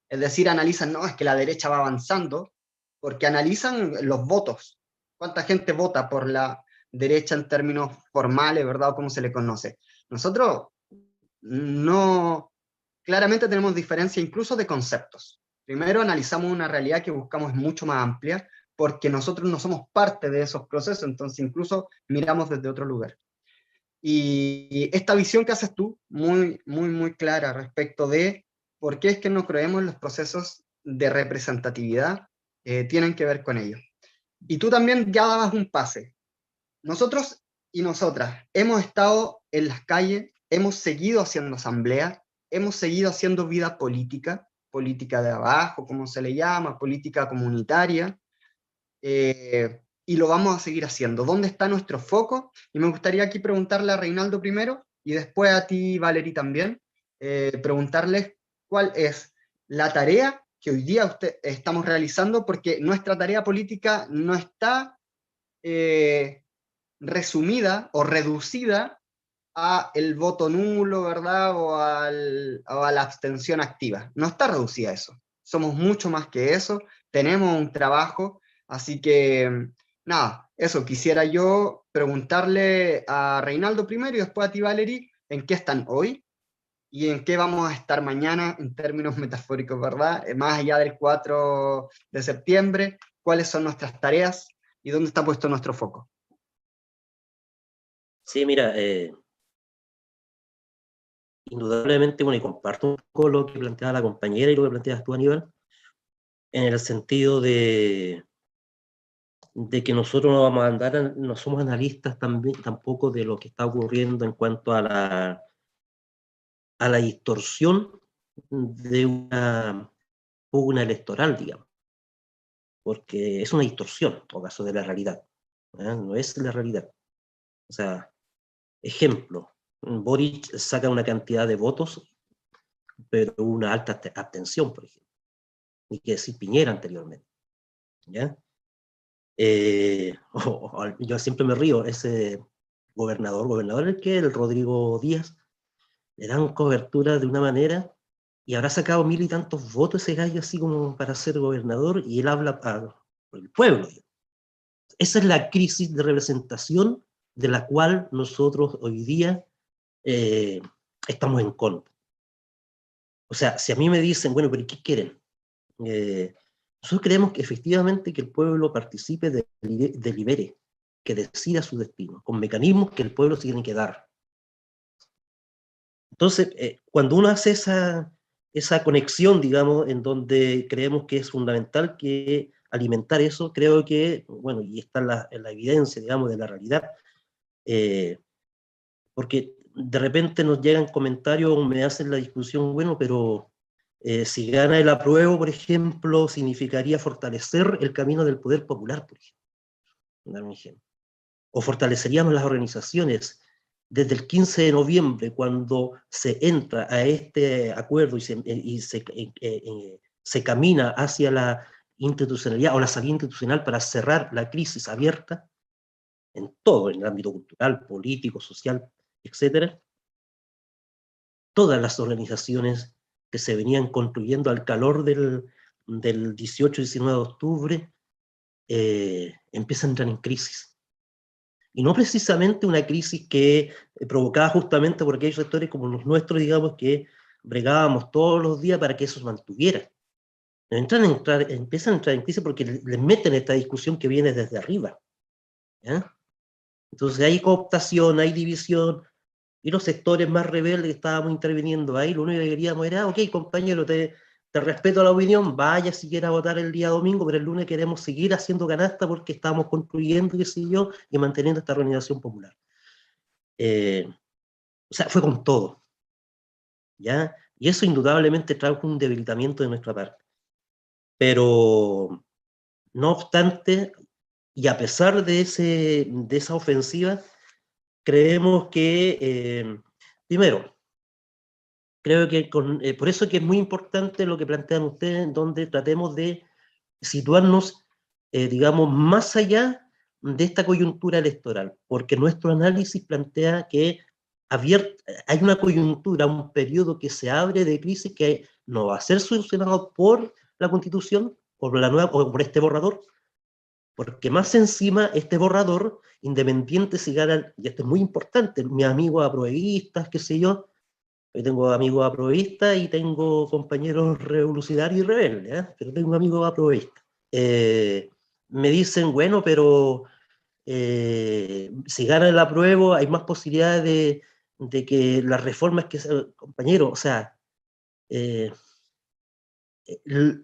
Es decir, analizan, no, es que la derecha va avanzando, porque analizan los votos. ¿Cuánta gente vota por la derecha en términos formales, verdad? O cómo se le conoce. Nosotros no, claramente tenemos diferencia incluso de conceptos. Primero analizamos una realidad que buscamos mucho más amplia, porque nosotros no somos parte de esos procesos, entonces incluso miramos desde otro lugar. Y esta visión que haces tú, muy clara respecto de por qué es que no creemos en los procesos de representatividad, tienen que ver con ello. Y tú también ya dabas un pase. Nosotros y nosotras hemos estado en las calles, hemos seguido haciendo asamblea, hemos seguido haciendo vida política, política de abajo, como se le llama, política comunitaria, y lo vamos a seguir haciendo. ¿Dónde está nuestro foco? Y me gustaría aquí preguntarle a Reinaldo primero, y después a ti, Valerie, también, preguntarles cuál es la tarea que hoy día estamos realizando, porque nuestra tarea política no está resumida o reducida a el voto nulo, ¿verdad? O a la abstención activa. No está reducida a eso. Somos mucho más que eso, tenemos un trabajo, así que, nada, eso, quisiera yo preguntarle a Reinaldo primero y después a ti, Valerie, en qué están hoy y en qué vamos a estar mañana en términos metafóricos, ¿verdad? Más allá del 4 de septiembre, cuáles son nuestras tareas y dónde está puesto nuestro foco. Sí, mira, indudablemente, bueno, y comparto un poco lo que planteaba la compañera y lo que planteabas tú, Aníbal, en el sentido de que nosotros no vamos a andar, no somos analistas también, tampoco de lo que está ocurriendo en cuanto a la distorsión de una pugna electoral, digamos, porque es una distorsión, en todo caso, de la realidad, ¿eh? No es la realidad. O sea, ejemplo, Boric saca una cantidad de votos, pero una alta abstención, por ejemplo, ni que decir Piñera anteriormente, ¿ya? Yo siempre me río, ese gobernador el Rodrigo Díaz, le dan cobertura de una manera y habrá sacado 1000 y tantos votos ese gallo así como para ser gobernador y él habla por el pueblo. Esa es la crisis de representación de la cual nosotros hoy día estamos en contra. O sea, si a mí me dicen, bueno, pero ¿qué quieren? Nosotros creemos que efectivamente que el pueblo participe, delibere, que decida su destino, con mecanismos que el pueblo tiene que dar. Entonces, cuando uno hace esa conexión, digamos, en donde creemos que es fundamental que alimentar eso, creo que, bueno, y está en la evidencia, digamos, de la realidad, porque de repente nos llegan comentarios o me hacen la discusión, bueno, pero si gana el apruebo, por ejemplo, significaría fortalecer el camino del poder popular, por ejemplo. Dar un ejemplo. O fortaleceríamos las organizaciones. Desde el 15 de noviembre, cuando se entra a este acuerdo y se camina hacia la institucionalidad o la salida institucional para cerrar la crisis abierta, en todo, en el ámbito cultural, político, social, etcétera, todas las organizaciones que se venían construyendo al calor del 18-19 de octubre empiezan a entrar en crisis. Y no precisamente una crisis que provocada justamente por aquellos sectores como los nuestros, digamos, que bregábamos todos los días para que eso se mantuviera. Empiezan a entrar en crisis porque les meten esta discusión que viene desde arriba, ¿ya? Entonces hay cooptación, hay división, y los sectores más rebeldes que estábamos interviniendo ahí, lo único que queríamos era, ok, compañero, te respeto la opinión, vaya si quiera votar el día domingo, pero el lunes queremos seguir haciendo canasta porque estamos construyendo, qué sé yo, y manteniendo esta organización popular. O sea, fue con todo, ¿ya? Y eso indudablemente trajo un debilitamiento de nuestra parte. Pero, no obstante, y a pesar de esa ofensiva, creemos que, primero, creo que por eso que es muy importante lo que plantean ustedes, en donde tratemos de situarnos, digamos, más allá de esta coyuntura electoral, porque nuestro análisis plantea que hay una coyuntura, un periodo que se abre de crisis que no va a ser solucionado por la Constitución, por la nueva, o por este borrador, porque más encima este borrador, independiente si gana, y esto es muy importante, mis amigos apruebistas, qué sé yo, yo tengo amigos aprovistas y tengo compañeros revolucionarios y rebeldes, ¿eh? Pero tengo amigos aprovistas. Me dicen, bueno, pero si gana el apruebo hay más posibilidades de que las reformas que... Compañero, o sea,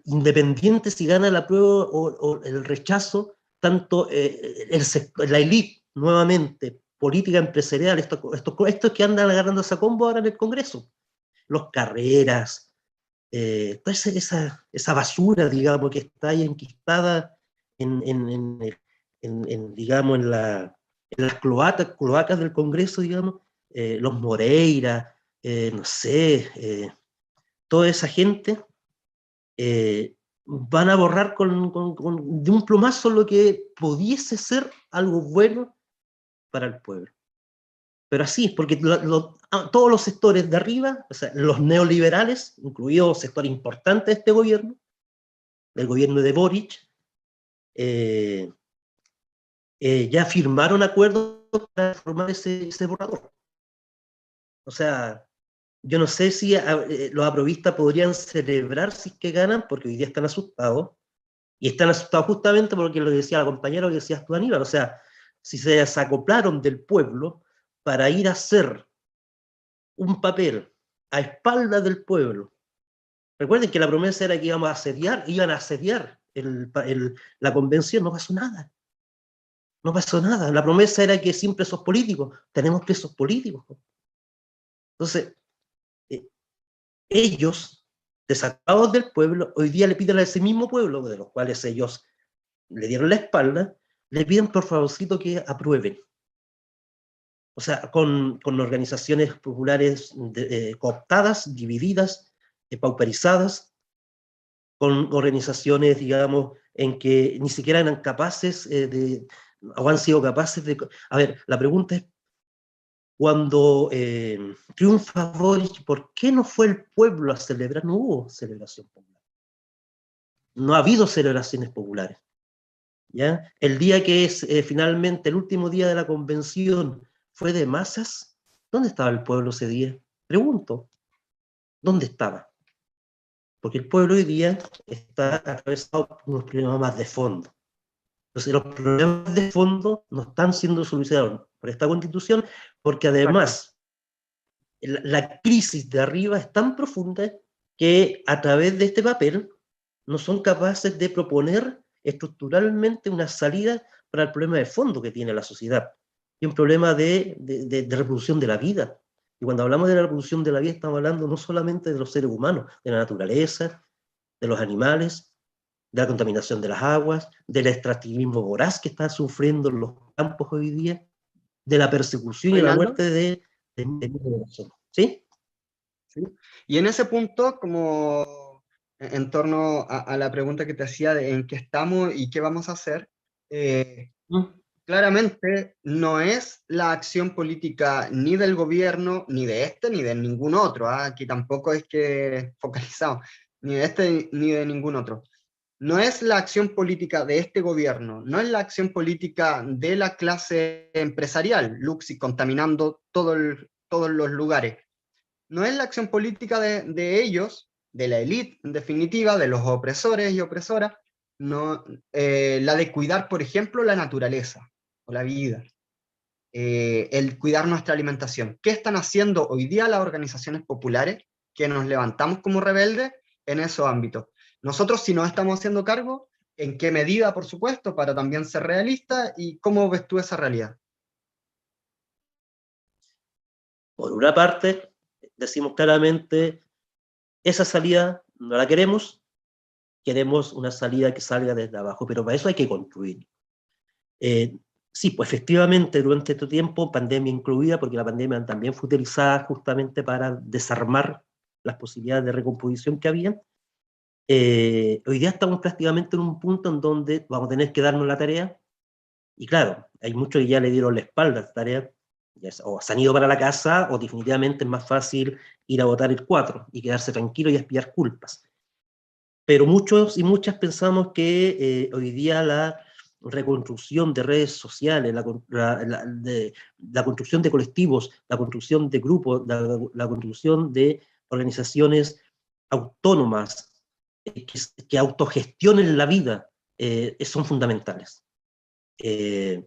independiente si gana el apruebo o el rechazo, tanto la élite, nuevamente, política empresarial, estos que andan agarrando esa combo ahora en el Congreso, los Carreras, toda esa basura, digamos, que está ahí enquistada digamos, en las cloacas del Congreso, digamos, los Moreira, no sé, toda esa gente, van a borrar de un plumazo lo que pudiese ser algo bueno para el pueblo. Pero así, porque todos los sectores de arriba, o sea, los neoliberales, incluido sector importante de este gobierno, del gobierno de Boric, ya firmaron acuerdos para formar ese borrador. O sea, yo no sé si los aprovistas podrían celebrar si es que ganan, porque hoy día están asustados, y están asustados justamente porque lo que decía la compañera, lo que decías tú, Aníbal, o sea, si se desacoplaron del pueblo para ir a hacer un papel a espaldas del pueblo. Recuerden que la promesa era que iban a asediar la convención, no pasó nada. No pasó nada. La promesa era que sin presos políticos, tenemos presos políticos. Entonces, ellos, desacados del pueblo, hoy día le piden a ese mismo pueblo, de los cuales ellos le dieron la espalda, le piden por favorcito que aprueben. O sea, con organizaciones populares cooptadas, divididas, pauperizadas, con organizaciones, digamos, en que ni siquiera eran capaces o han sido capaces de... A ver, la pregunta es, cuando triunfa Boric, ¿por qué no fue el pueblo a celebrar? No hubo celebración popular. No ha habido celebraciones populares. ¿Ya? El día que es finalmente el último día de la convención fue de masas, ¿dónde estaba el pueblo ese día? Pregunto, ¿dónde estaba? Porque el pueblo hoy día está atravesado por unos problemas más de fondo. Entonces los problemas de fondo no están siendo solucionados por esta Constitución, porque además la crisis de arriba es tan profunda que a través de este papel no son capaces de proponer estructuralmente una salida para el problema de fondo que tiene la sociedad, y un problema de reproducción de la vida. Y cuando hablamos de la reproducción de la vida estamos hablando no solamente de los seres humanos, de la naturaleza, de los animales, de la contaminación de las aguas, del extractivismo voraz que está sufriendo los campos hoy día, de la persecución y la Reinaldo. muerte de personas. ¿Sí? ¿Sí? Y en ese punto, como en torno a la pregunta que te hacía de en qué estamos y qué vamos a hacer, claramente no es la acción política ni del gobierno, ni de este, ni de ningún otro. Aquí tampoco es que focalizado, ni de este, ni de ningún otro. No es la acción política de este gobierno, no es la acción política de la clase empresarial, Luxi contaminando todos los lugares. No es la acción política de ellos, de la élite, en definitiva, de los opresores y opresoras, no, la de cuidar, por ejemplo, la naturaleza o la vida, el cuidar nuestra alimentación. ¿Qué están haciendo hoy día las organizaciones populares que nos levantamos como rebeldes en esos ámbitos? Nosotros sí nos estamos haciendo cargo, ¿en qué medida, por supuesto, para también ser realistas? ¿Y cómo ves tú esa realidad? Por una parte, decimos claramente, esa salida no la queremos una salida que salga desde abajo, pero para eso hay que construir. Sí, pues efectivamente durante este tiempo, pandemia incluida, porque la pandemia también fue utilizada justamente para desarmar las posibilidades de recomposición que había, hoy día estamos prácticamente en un punto en donde vamos a tener que darnos la tarea, y claro, hay muchos que ya le dieron la espalda a esta tarea, o se han ido para la casa, o definitivamente es más fácil ir a votar el 4 y quedarse tranquilo y expiar culpas. Pero muchos y muchas pensamos que hoy día la reconstrucción de redes sociales, la construcción de colectivos, la construcción de grupos, la construcción de organizaciones autónomas que autogestionen la vida, son fundamentales. De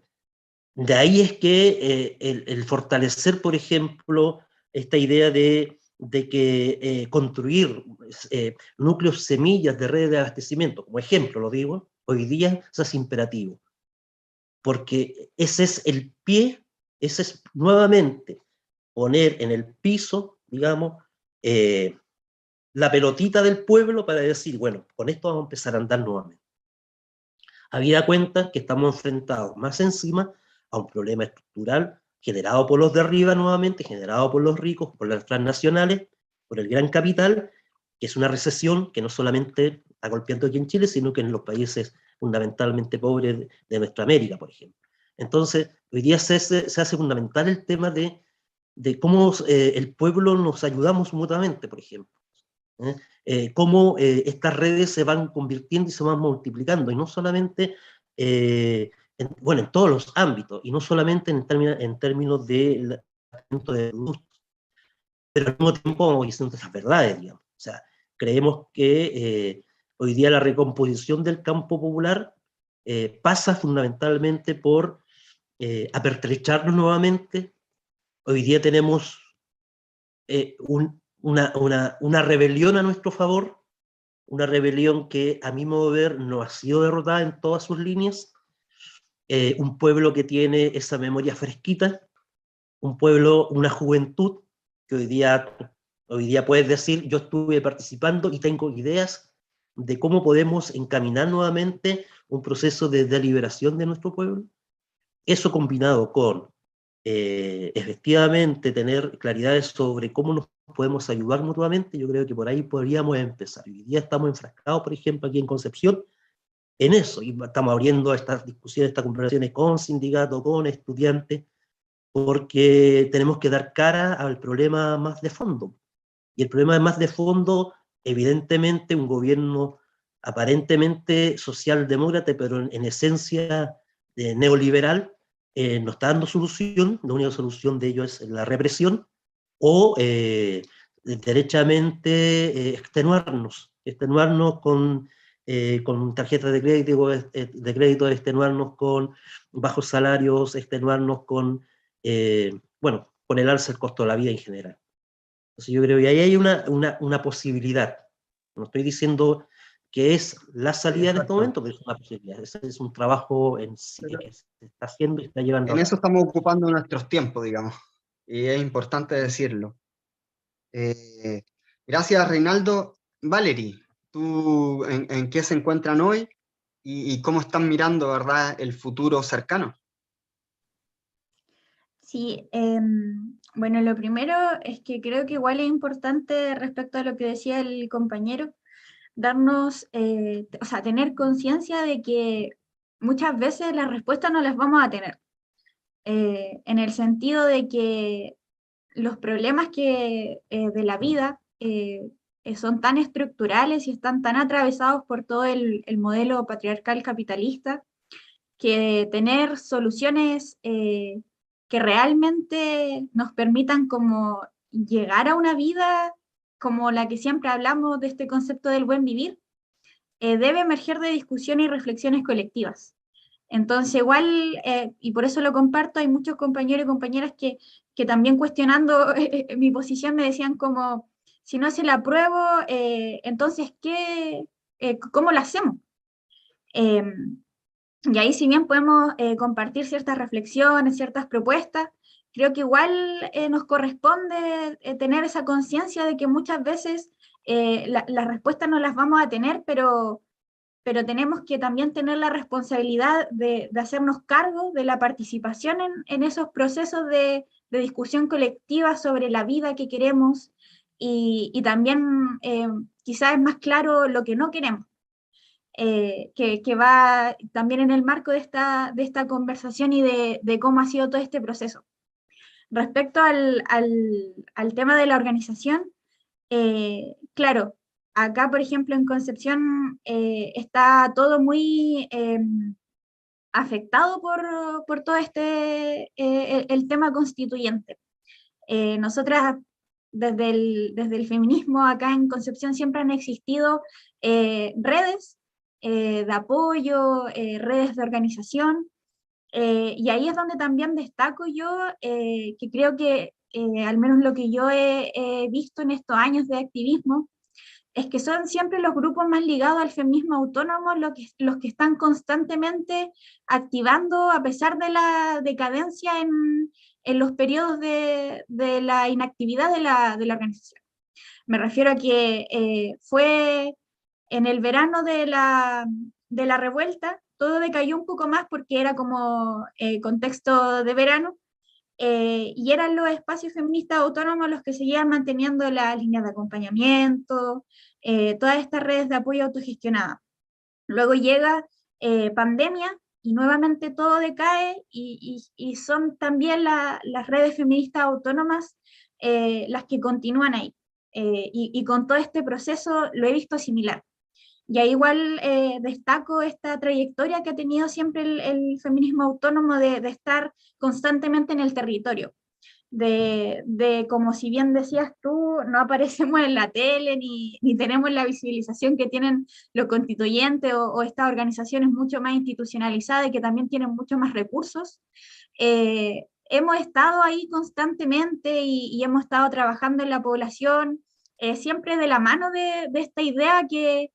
ahí es que el fortalecer, por ejemplo, esta idea de que construir núcleos semillas de redes de abastecimiento, como ejemplo lo digo, hoy día eso es imperativo, porque ese es el pie, ese es nuevamente poner en el piso, digamos, la pelotita del pueblo para decir, bueno, con esto vamos a empezar a andar nuevamente. Habida cuenta que estamos enfrentados más encima a un problema estructural generado por los de arriba nuevamente, generado por los ricos, por las transnacionales, por el gran capital, que es una recesión que no solamente está golpeando aquí en Chile, sino que en los países fundamentalmente pobres de nuestra América, por ejemplo. Entonces, hoy día se hace fundamental el tema de cómo el pueblo nos ayudamos mutuamente, por ejemplo. Cómo estas redes se van convirtiendo y se van multiplicando, y no solamente, en todos los ámbitos, y no solamente en términos de productos, pero al mismo tiempo vamos diciendo esas verdades, digamos. O sea, creemos que hoy día la recomposición del campo popular pasa fundamentalmente por apertrecharnos nuevamente. Hoy día tenemos una rebelión a nuestro favor, una rebelión que a mi modo de ver no ha sido derrotada en todas sus líneas, un pueblo que tiene esa memoria fresquita, un pueblo, una juventud que hoy día puedes decir, yo estuve participando y tengo ideas de cómo podemos encaminar nuevamente un proceso de deliberación de nuestro pueblo. Eso combinado con efectivamente tener claridades sobre cómo nos podemos ayudar mutuamente, yo creo que por ahí podríamos empezar. Hoy día estamos enfrascados, por ejemplo, aquí en Concepción, en eso, y estamos abriendo estas discusiones, estas conversaciones con sindicatos, con estudiantes, porque tenemos que dar cara al problema más de fondo. Y el problema más de fondo, evidentemente, un gobierno aparentemente socialdemócrata, pero en esencia neoliberal, no está dando solución. La única solución de ello es la represión, o derechamente extenuarnos con con tarjetas de crédito, extenuarnos con bajos salarios, extenuarnos con, bueno, con el alza del costo de la vida en general. Entonces yo creo que ahí hay una posibilidad. No estoy diciendo que es la salida en este momento, pero es una posibilidad. Ese es un trabajo en sí que se está haciendo y está llevando a En cabo. eso estamos ocupando nuestros tiempos, digamos, y es importante decirlo. Gracias, Reinaldo. Valerie, ¿tú en qué se encuentran hoy y cómo están mirando, verdad, el futuro cercano? Sí, bueno, lo primero es que creo que igual es importante respecto a lo que decía el compañero, darnos, o sea, tener conciencia de que muchas veces las respuestas no las vamos a tener, en el sentido de que los problemas de la vida son tan estructurales y están tan atravesados por todo el modelo patriarcal capitalista que tener soluciones que realmente nos permitan como llegar a una vida como la que siempre hablamos de este concepto del buen vivir, debe emerger de discusiones y reflexiones colectivas. Entonces, igual, y por eso lo comparto, hay muchos compañeros y compañeras que también cuestionando mi posición me decían como, si no se la apruebo, entonces, ¿cómo lo hacemos? Eh, y ahí si bien podemos compartir ciertas reflexiones, ciertas propuestas, creo que igual nos corresponde tener esa conciencia de que muchas veces las respuestas no las vamos a tener, pero tenemos que también tener la responsabilidad de hacernos cargo de la participación en esos procesos de discusión colectiva sobre la vida que queremos y también quizás es más claro lo que no queremos. Que va también en el marco de esta conversación y de cómo ha sido todo este proceso. Respecto al tema de la organización, claro, acá, por ejemplo, en Concepción está todo muy afectado por todo el tema constituyente. Nosotras, desde el feminismo acá en Concepción, siempre han existido redes de apoyo, redes de organización, y ahí es donde también destaco yo, que creo que al menos lo que yo he visto en estos años de activismo, es que son siempre los grupos más ligados al feminismo autónomo los que están constantemente activando a pesar de la decadencia en los periodos de la inactividad de la organización. Me refiero a que fue en el verano de la revuelta, todo decayó un poco más porque era como contexto de verano, y eran los espacios feministas autónomos los que seguían manteniendo las líneas de acompañamiento, todas estas redes de apoyo autogestionadas. Luego llega pandemia y nuevamente todo decae y son también las redes feministas autónomas las que continúan ahí. Y con todo este proceso lo he visto similar. Y ahí igual destaco esta trayectoria que ha tenido siempre el feminismo autónomo de estar constantemente en el territorio. Como si bien decías tú, no aparecemos en la tele ni tenemos la visibilización que tienen los constituyentes o estas organizaciones mucho más institucionalizadas y que también tienen mucho más recursos. Hemos estado ahí constantemente y hemos estado trabajando en la población, siempre de la mano de esta idea que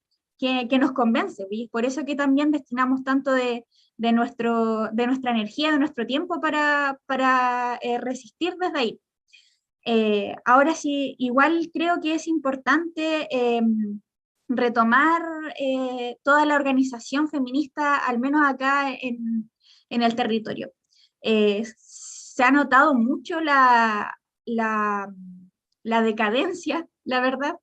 nos convence, y por eso que también destinamos tanto de nuestra energía, de nuestro tiempo para resistir desde ahí. Ahora sí, igual creo que es importante retomar toda la organización feminista, al menos acá en el territorio. Se ha notado mucho la decadencia, la verdad.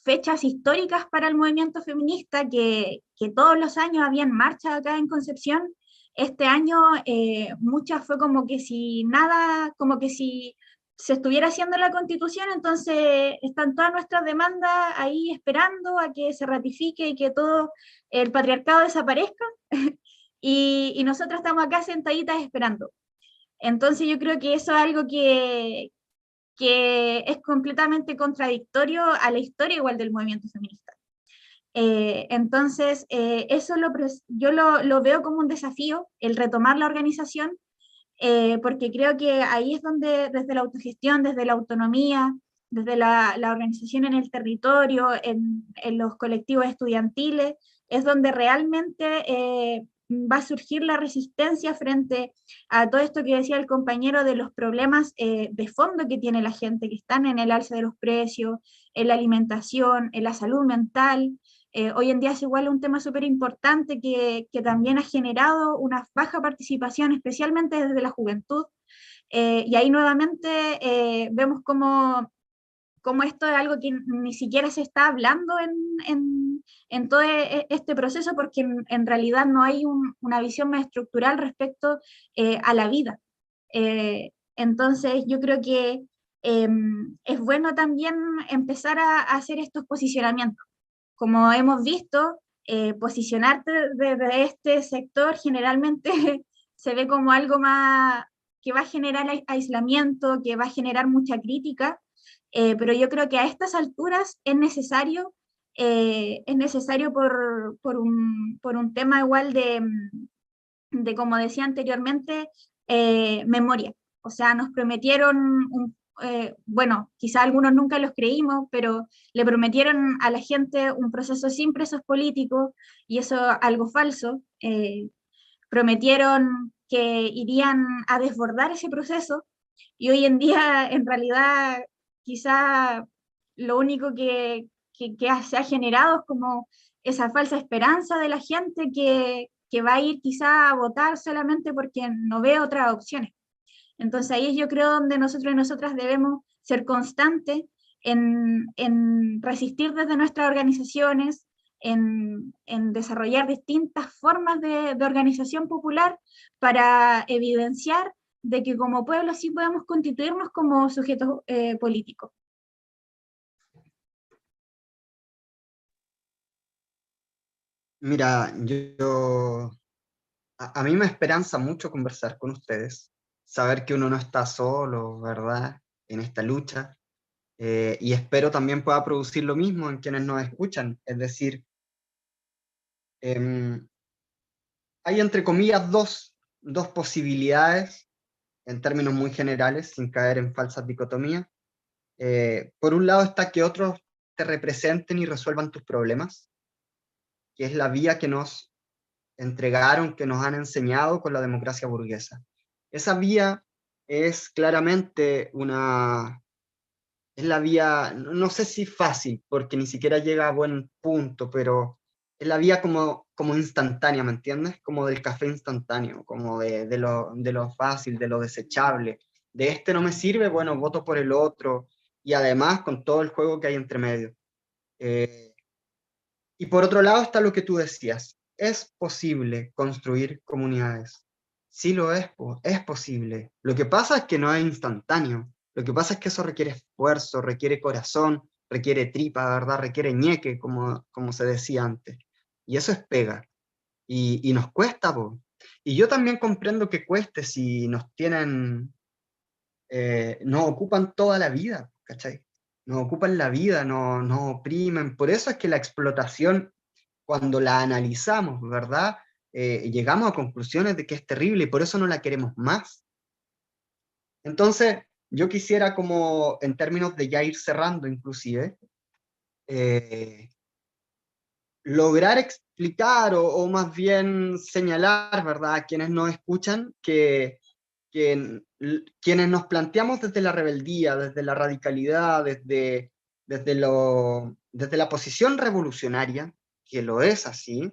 Fechas históricas para el movimiento feminista, que todos los años habían marchas acá en Concepción. Este año muchas fue como que si nada, como que si se estuviera haciendo la Constitución, entonces están todas nuestras demandas ahí esperando a que se ratifique y que todo el patriarcado desaparezca, y nosotros estamos acá sentaditas esperando. Entonces yo creo que eso es algo que es completamente contradictorio a la historia igual del movimiento feminista. Entonces, yo lo veo como un desafío, el retomar la organización, porque creo que ahí es donde desde la autogestión, desde la autonomía, desde la organización en el territorio, en los colectivos estudiantiles, es donde realmente va a surgir la resistencia frente a todo esto que decía el compañero de los problemas de fondo que tiene la gente, que están en el alza de los precios, en la alimentación, en la salud mental. Hoy en día es igual un tema súper importante que también ha generado una baja participación, especialmente desde la juventud. Y ahí nuevamente vemos cómo esto es algo que ni siquiera se está hablando en todo este proceso, porque en realidad no hay una visión más estructural respecto a la vida. Entonces yo creo que es bueno también empezar a hacer estos posicionamientos. Como hemos visto, posicionarte desde este sector generalmente se ve como algo más que va a generar aislamiento, que va a generar mucha crítica, pero yo creo que a estas alturas es necesario por un tema igual de, como decía anteriormente, memoria. O sea, nos prometieron, bueno, quizá algunos nunca los creímos, pero le prometieron a la gente un proceso sin presos políticos, y eso es algo falso. Prometieron que irían a desbordar ese proceso, y hoy en día, en realidad, quizá lo único que se ha generado es como esa falsa esperanza de la gente que va a ir quizá a votar solamente porque no ve otras opciones. Entonces ahí yo creo donde nosotros y nosotras debemos ser constantes en resistir desde nuestras organizaciones, en desarrollar distintas formas de organización popular para evidenciar de que como pueblo sí podemos constituirnos como sujetos políticos. Mira, a mí me esperanza mucho conversar con ustedes, saber que uno no está solo, ¿verdad?, en esta lucha, y espero también pueda producir lo mismo en quienes nos escuchan, es decir, em, hay entre comillas dos posibilidades en términos muy generales, sin caer en falsas dicotomías. Por un lado está que otros te representen y resuelvan tus problemas, que es la vía que nos entregaron, que nos han enseñado con la democracia burguesa. Esa vía es claramente es la vía, no sé si fácil, porque ni siquiera llega a buen punto, pero es la vía como instantánea, ¿me entiendes? Como del café instantáneo, como de lo fácil, de lo desechable. De este no me sirve, bueno, voto por el otro, y además con todo el juego que hay entre medio. Y por otro lado está lo que tú decías, es posible construir comunidades. Sí lo es posible. Lo que pasa es que no es instantáneo. Lo que pasa es que eso requiere esfuerzo, requiere corazón, requiere tripa, ¿verdad? Requiere ñeque, como se decía antes. Y eso es pega. Y nos cuesta, po. Y yo también comprendo que cueste si nos tienen, nos ocupan toda la vida, ¿cachai? Nos ocupan la vida, nos oprimen. Por eso es que la explotación, cuando la analizamos, ¿verdad? Llegamos a conclusiones de que es terrible y por eso no la queremos más. Entonces, yo quisiera como, en términos de ya ir cerrando inclusive, eh, lograr explicar o más bien señalar, ¿verdad?, a quienes nos escuchan que quienes nos planteamos desde la rebeldía, desde la radicalidad, desde la posición revolucionaria, que lo es así,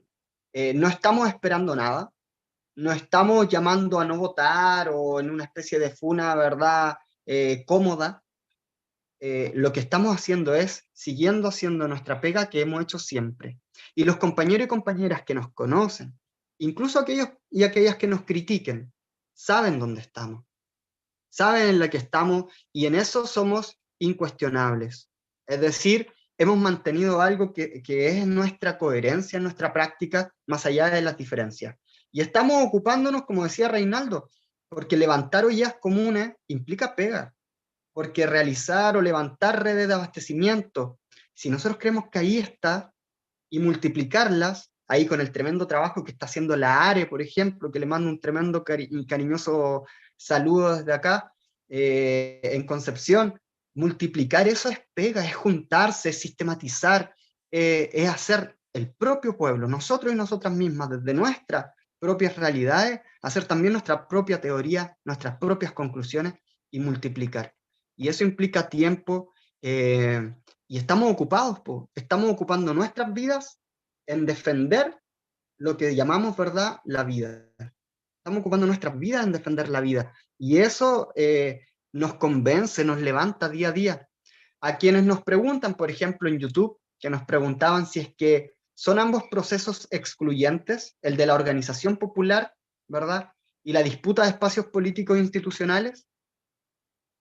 no estamos esperando nada, no estamos llamando a no votar o en una especie de funa, ¿verdad?, cómoda. Lo que estamos haciendo es siguiendo haciendo nuestra pega que hemos hecho siempre. Y los compañeros y compañeras que nos conocen, incluso aquellos y aquellas que nos critiquen, saben dónde estamos, saben en la que estamos, y en eso somos incuestionables. Es decir, hemos mantenido algo que es nuestra coherencia, nuestra práctica, más allá de las diferencias. Y estamos ocupándonos, como decía Reinaldo, porque levantar ollas comunes implica pega, porque realizar o levantar redes de abastecimiento, si nosotros creemos que ahí está, y multiplicarlas, ahí con el tremendo trabajo que está haciendo la ARE, por ejemplo, que le mando un tremendo cariñoso saludo desde acá, en Concepción. Multiplicar eso es pega, es juntarse, es sistematizar, es hacer el propio pueblo, nosotros y nosotras mismas, desde nuestras propias realidades, hacer también nuestra propia teoría, nuestras propias conclusiones y multiplicar. Y eso implica tiempo, y estamos ocupados, estamos ocupando nuestras vidas en defender lo que llamamos, ¿verdad?, la vida. Estamos ocupando nuestras vidas en defender la vida. Y eso nos convence, nos levanta día a día. A quienes nos preguntan, por ejemplo, en YouTube, que nos preguntaban si es que son ambos procesos excluyentes, el de la organización popular, ¿verdad?, y la disputa de espacios políticos e institucionales.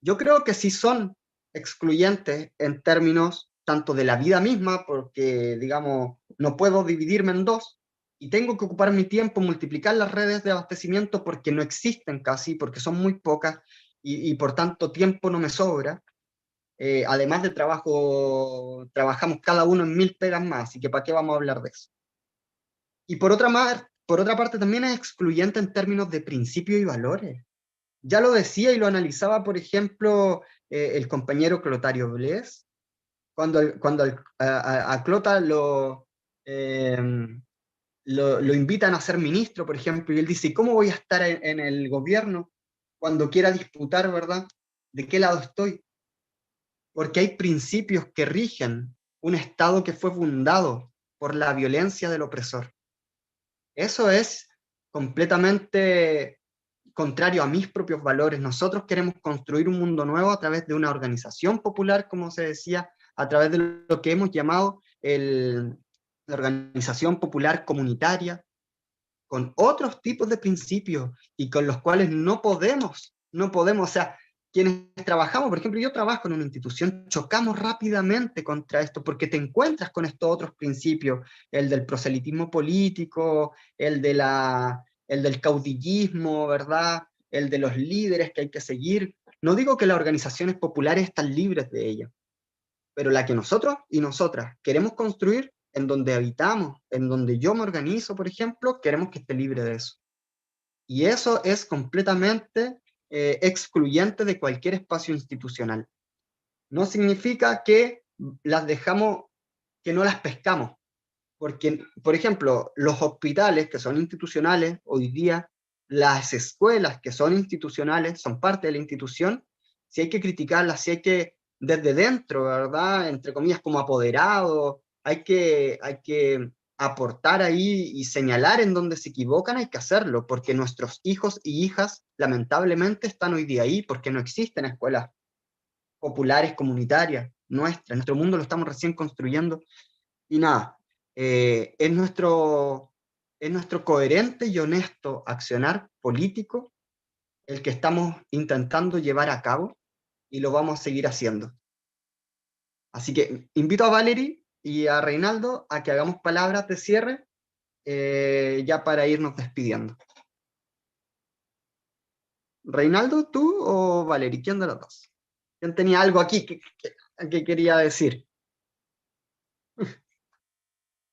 Yo creo que sí son excluyentes en términos tanto de la vida misma, porque, digamos, no puedo dividirme en dos, y tengo que ocupar mi tiempo, multiplicar las redes de abastecimiento porque no existen casi, porque son muy pocas, y por tanto tiempo no me sobra. Además de trabajo, trabajamos cada uno en 1000 pegas más, así que ¿para qué vamos a hablar de eso? Y por otra parte también es excluyente en términos de principios y valores. Ya lo decía y lo analizaba, por ejemplo, el compañero Clotario Blés, cuando a Clota eh, lo invitan a ser ministro, por ejemplo, y él dice, ¿cómo voy a estar en el gobierno cuando quiera disputar, ¿verdad? ¿De qué lado estoy? Porque hay principios que rigen un Estado que fue fundado por la violencia del opresor. Eso es completamente contrario a mis propios valores. Nosotros queremos construir un mundo nuevo a través de una organización popular, como se decía, a través de lo que hemos llamado la organización popular comunitaria, con otros tipos de principios y con los cuales no podemos, o sea, quienes trabajamos, por ejemplo, yo trabajo en una institución, chocamos rápidamente contra esto porque te encuentras con estos otros principios, el del proselitismo político, el del caudillismo, ¿verdad? El de los líderes que hay que seguir. No digo que las organizaciones populares están libres de ello, pero la que nosotros y nosotras queremos construir, en donde habitamos, en donde yo me organizo, por ejemplo, queremos que esté libre de eso. Y eso es completamente excluyente de cualquier espacio institucional. No significa que las dejamos, que no las pescamos, porque, por ejemplo, los hospitales que son institucionales, hoy día, las escuelas que son institucionales, son parte de la institución, si hay que criticarlas, si hay que, desde dentro, ¿verdad?, entre comillas, como apoderado, hay que aportar ahí y señalar en donde se equivocan, hay que hacerlo, porque nuestros hijos y hijas, lamentablemente, están hoy día ahí, porque no existen escuelas populares, comunitarias, nuestras. Nuestro mundo lo estamos recién construyendo, y nada, es nuestro coherente y honesto accionar político el que estamos intentando llevar a cabo, y lo vamos a seguir haciendo. Así que invito a Valerie y a Reinaldo a que hagamos palabras de cierre, ya para irnos despidiendo. ¿Reinaldo, tú o Valerie? ¿Quién de los dos? ¿Quién tenía algo aquí que quería decir?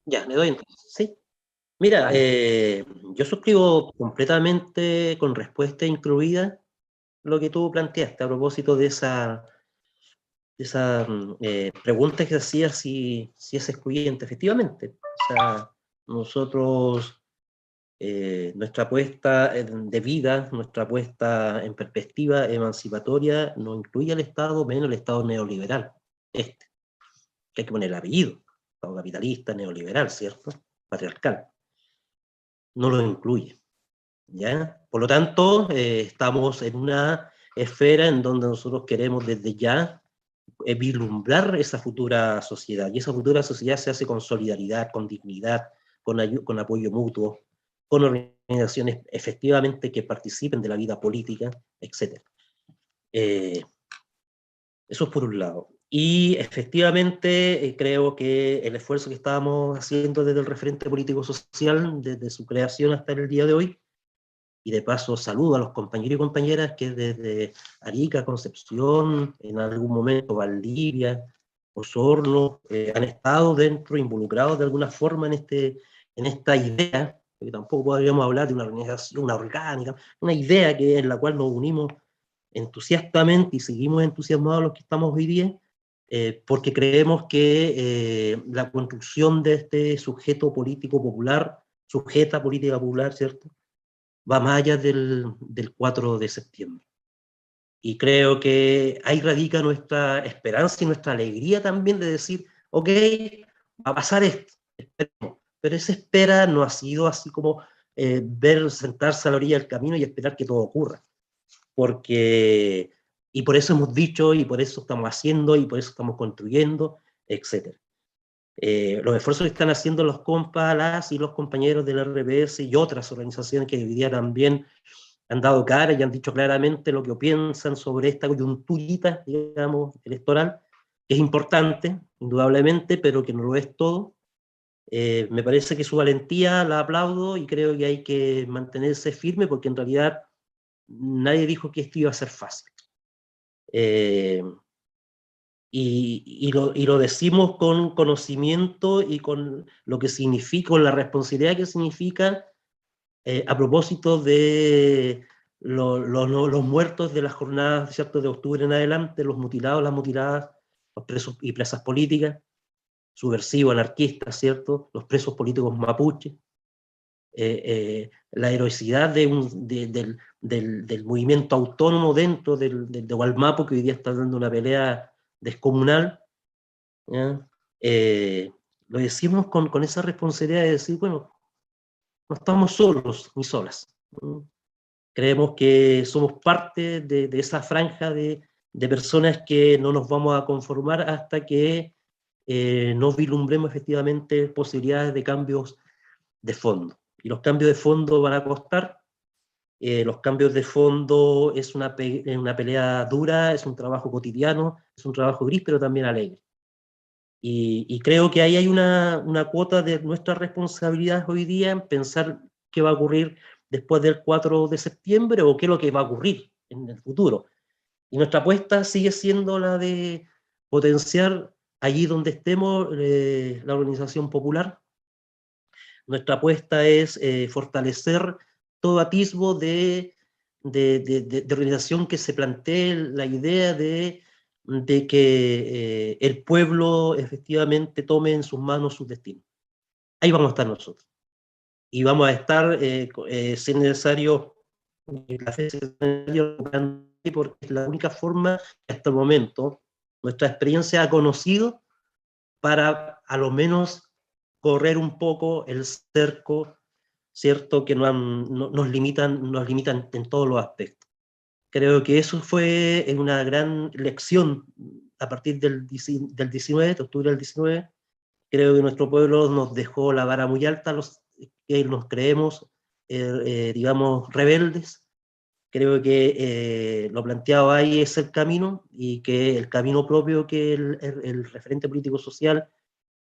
Ya, le doy entonces, ¿sí? Mira, yo suscribo completamente con respuesta incluida lo que tú planteaste a propósito de esa pregunta que hacías si es excluyente. Efectivamente, o sea, nosotros, nuestra apuesta de vida, nuestra apuesta en perspectiva emancipatoria no incluye al Estado, menos el Estado neoliberal, que hay que poner el apellido, Estado capitalista, neoliberal, ¿cierto? Patriarcal. No lo incluye, ¿ya? Por lo tanto, estamos en una esfera en donde nosotros queremos desde ya vislumbrar esa futura sociedad, y esa futura sociedad se hace con solidaridad, con dignidad, con apoyo mutuo, con organizaciones efectivamente que participen de la vida política, etc. Eso es por un lado. Y efectivamente creo que el esfuerzo que estábamos haciendo desde el referente político-social, desde su creación hasta el día de hoy, y de paso saludo a los compañeros y compañeras que desde Arica, Concepción, en algún momento Valdivia, Osorno, han estado dentro, involucrados de alguna forma en esta idea, porque tampoco podríamos hablar de una organización, una orgánica, una idea en la cual nos unimos entusiastamente y seguimos entusiasmados los que estamos hoy día, porque creemos que la construcción de este sujeto político popular, sujeta política popular, ¿cierto?, va más allá del 4 de septiembre. Y creo que ahí radica nuestra esperanza y nuestra alegría también de decir, ok, va a pasar esto, esperemos. Pero esa espera no ha sido así como sentarse a la orilla del camino y esperar que todo ocurra. Y por eso hemos dicho, y por eso estamos haciendo, y por eso estamos construyendo, etc. Los esfuerzos que están haciendo los compas, las y los compañeros del RPS y otras organizaciones que hoy día también han dado cara y han dicho claramente lo que piensan sobre esta coyunturita, digamos, electoral, que es importante, indudablemente, pero que no lo es todo. Me parece que su valentía la aplaudo y creo que hay que mantenerse firme porque en realidad nadie dijo que esto iba a ser fácil. Y lo decimos con conocimiento y con lo que significa, con la responsabilidad que significa, a propósito de los muertos de las jornadas, ¿cierto?, de octubre en adelante, los mutilados, las mutiladas, los presos y presas políticas, subversivos, anarquistas, ¿cierto?, los presos políticos mapuches, la heroicidad del movimiento autónomo dentro de Gualmapu, que hoy día está dando una pelea descomunal, lo decimos con esa responsabilidad de decir, bueno, no estamos solos ni solas. Creemos que somos parte de esa franja de personas que no nos vamos a conformar hasta que no vislumbremos efectivamente posibilidades de cambios de fondo. Y los cambios de fondo van a costar. Los cambios de fondo es una pelea dura, es un trabajo cotidiano, es un trabajo gris, pero también alegre. Y creo que ahí hay una cuota de nuestra responsabilidad hoy día en pensar qué va a ocurrir después del 4 de septiembre o qué es lo que va a ocurrir en el futuro. Y nuestra apuesta sigue siendo la de potenciar allí donde estemos la organización popular. Nuestra apuesta es fortalecer todo atisbo de organización que se plantee la idea de que el pueblo efectivamente tome en sus manos sus destinos. Ahí vamos a estar nosotros. Y vamos a estar, si es necesario, porque es la única forma que hasta el momento nuestra experiencia ha conocido para a lo menos correr un poco el cerco, ¿cierto?, que nos limitan en todos los aspectos. Creo que eso fue una gran lección a partir del 19, de octubre del 19. Creo que nuestro pueblo nos dejó la vara muy alta, los que nos creemos, digamos, rebeldes. Creo que lo planteado ahí es el camino, y que el camino propio que el referente político social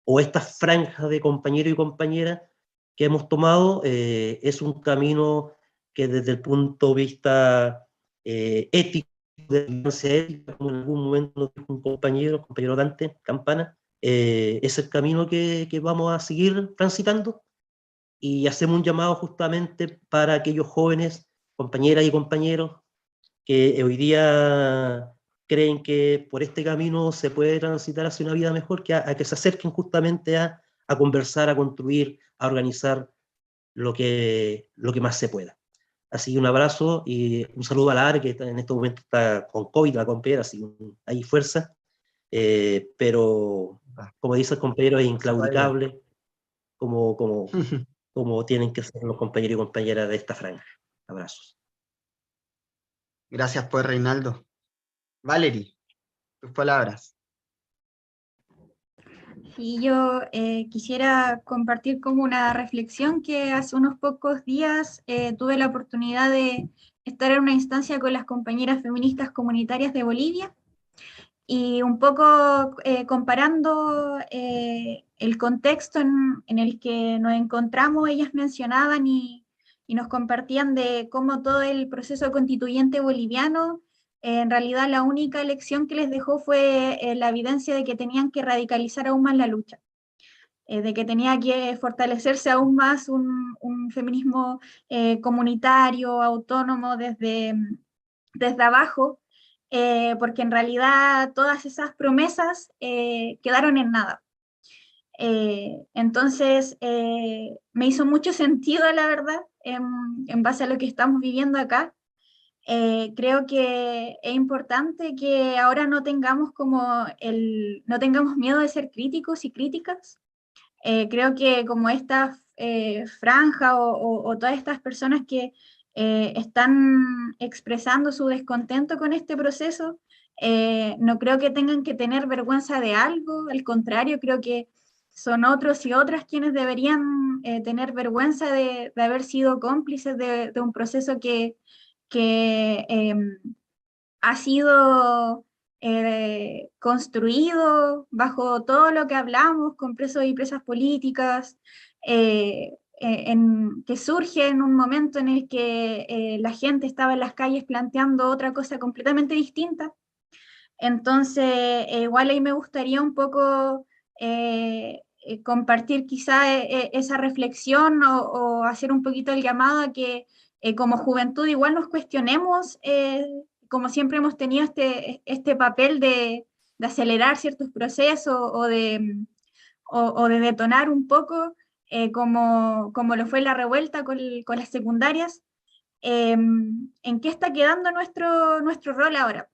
o esta franja de compañeros y compañeras que hemos tomado es un camino que desde el punto de vista ético, de violencia ética, como en algún momento nos dijo un compañero Dante Campana, es el camino que vamos a seguir transitando, y hacemos un llamado justamente para aquellos jóvenes, compañeras y compañeros, que hoy día creen que por este camino se puede transitar hacia una vida mejor, a que se acerquen justamente a conversar, a construir, a organizar lo que más se pueda. Así que un abrazo y un saludo a la ARE, que en este momento está con COVID, la compañera, así hay fuerza, pero como dice el compañero, es inclaudicable como tienen que ser los compañeros y compañeras de esta franja. Abrazos. Gracias pues, Reinaldo. Valerie, tus palabras. Sí, yo quisiera compartir como una reflexión que hace unos pocos días tuve la oportunidad de estar en una instancia con las compañeras feministas comunitarias de Bolivia, y un poco comparando el contexto en el que nos encontramos. Ellas mencionaban y nos compartían de cómo todo el proceso constituyente boliviano en realidad la única lección que les dejó fue la evidencia de que tenían que radicalizar aún más la lucha, de que tenía que fortalecerse aún más un feminismo comunitario, autónomo desde abajo, porque en realidad todas esas promesas quedaron en nada. Entonces, me hizo mucho sentido, la verdad, en base a lo que estamos viviendo acá. Creo que es importante que ahora no tengamos no tengamos miedo de ser críticos y críticas. Creo que como esta franja o todas estas personas que están expresando su descontento con este proceso, no creo que tengan que tener vergüenza de algo, al contrario, creo que son otros y otras quienes deberían tener vergüenza de haber sido cómplices de un proceso que ha sido construido bajo todo lo que hablamos con presos y presas políticas, que surge en un momento en el que la gente estaba en las calles planteando otra cosa completamente distinta. Entonces, igual ahí me gustaría un poco compartir quizá esa reflexión o hacer un poquito el llamado a que como juventud igual nos cuestionemos, como siempre hemos tenido este papel de acelerar ciertos procesos o de detonar un poco, como lo fue la revuelta con las secundarias. ¿En qué está quedando nuestro rol ahora?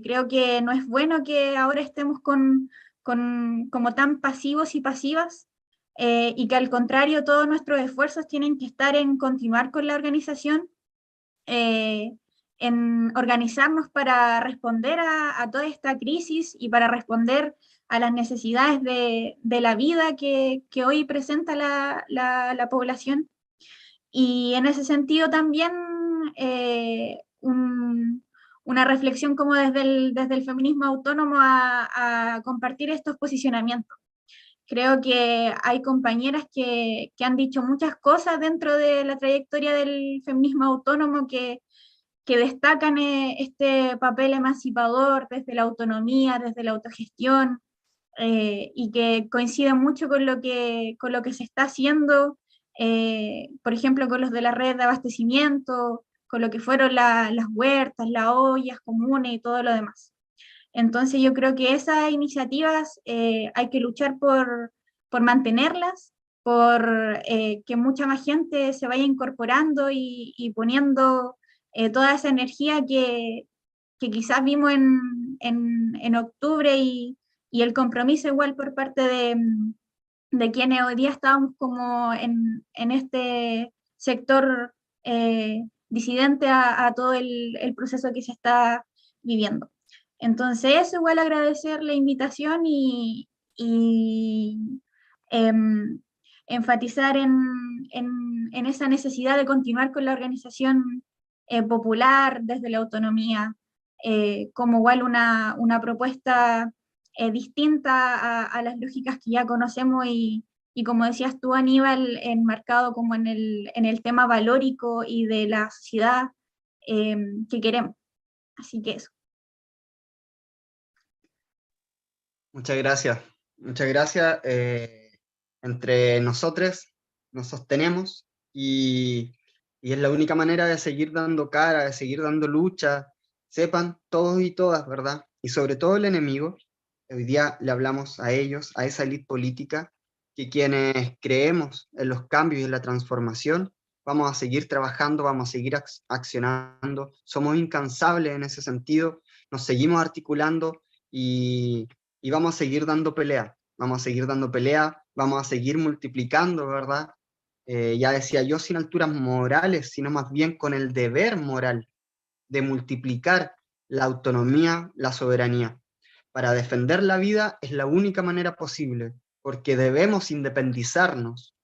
Creo que no es bueno que ahora estemos como tan pasivos y pasivas, y que al contrario todos nuestros esfuerzos tienen que estar en continuar con la organización, eh, en organizarnos para responder a toda esta crisis y para responder a las necesidades de la vida que hoy presenta la población. Y en ese sentido también una reflexión como desde el feminismo autónomo a compartir estos posicionamientos. Creo que hay compañeras que han dicho muchas cosas dentro de la trayectoria del feminismo autónomo que destacan este papel emancipador desde la autonomía, desde la autogestión, y que coincide mucho con lo que se está haciendo, por ejemplo, con los de la red de abastecimiento, con lo que fueron las huertas, las ollas comunes y todo lo demás. Entonces yo creo que esas iniciativas hay que luchar por mantenerlas, por que mucha más gente se vaya incorporando y poniendo toda esa energía que quizás vimos en octubre y el compromiso igual por parte de quienes hoy día estábamos como en este sector disidente a todo el proceso que se está viviendo. Entonces, eso igual agradecer la invitación y em, enfatizar en esa necesidad de continuar con la organización popular desde la autonomía, como igual una propuesta distinta a las lógicas que ya conocemos y como decías tú, Aníbal, enmarcado como en el tema valórico y de la sociedad que queremos. Así que eso. Muchas gracias. Muchas gracias. Entre nosotros nos sostenemos y es la única manera de seguir dando cara, de seguir dando lucha. Sepan todos y todas, ¿verdad? Y sobre todo el enemigo. Hoy día le hablamos a ellos, a esa élite política, que quienes creemos en los cambios y en la transformación, vamos a seguir trabajando, vamos a seguir accionando. Somos incansables en ese sentido, nos seguimos articulando y vamos a seguir dando pelea, vamos a seguir dando pelea, vamos a seguir multiplicando, ¿verdad? Ya decía yo, sin alturas morales, sino más bien con el deber moral de multiplicar la autonomía, la soberanía. Para defender la vida es la única manera posible, porque debemos independizarnos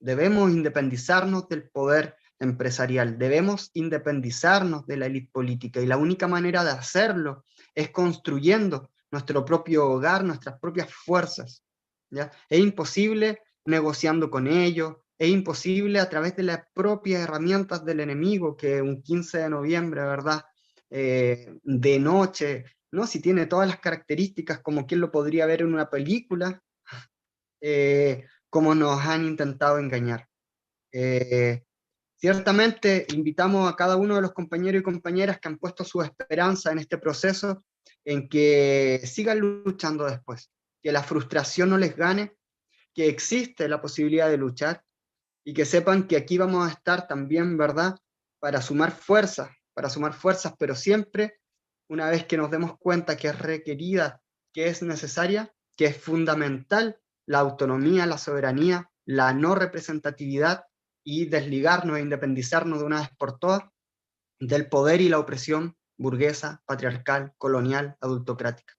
del poder empresarial, debemos independizarnos de la élite política, y la única manera de hacerlo es construyendo nuestro propio hogar, nuestras propias fuerzas, ¿ya? Es imposible negociando con ellos, es imposible a través de las propias herramientas del enemigo que un 15 de noviembre, ¿verdad?, de noche, ¿no? Si tiene todas las características como quien lo podría ver en una película, como nos han intentado engañar. Ciertamente invitamos a cada uno de los compañeros y compañeras que han puesto su esperanza en este proceso, en que sigan luchando después, que la frustración no les gane, que existe la posibilidad de luchar, y que sepan que aquí vamos a estar también, ¿verdad? Para sumar fuerzas, pero siempre, una vez que nos demos cuenta que es requerida, que es necesaria, que es fundamental la autonomía, la soberanía, la no representatividad, y desligarnos e independizarnos de una vez por todas del poder y la opresión burguesa, patriarcal, colonial, adultocrática.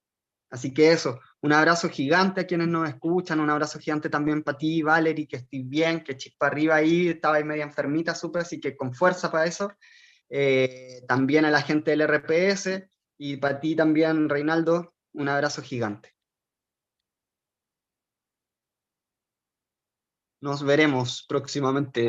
Así que eso, un abrazo gigante a quienes nos escuchan, un abrazo gigante también para ti, Valerie, que estés bien, que chispa arriba ahí, estaba ahí media enfermita, súper, así que con fuerza para eso. También a la gente del RPS, y para ti también, Reinaldo, un abrazo gigante. Nos veremos próximamente.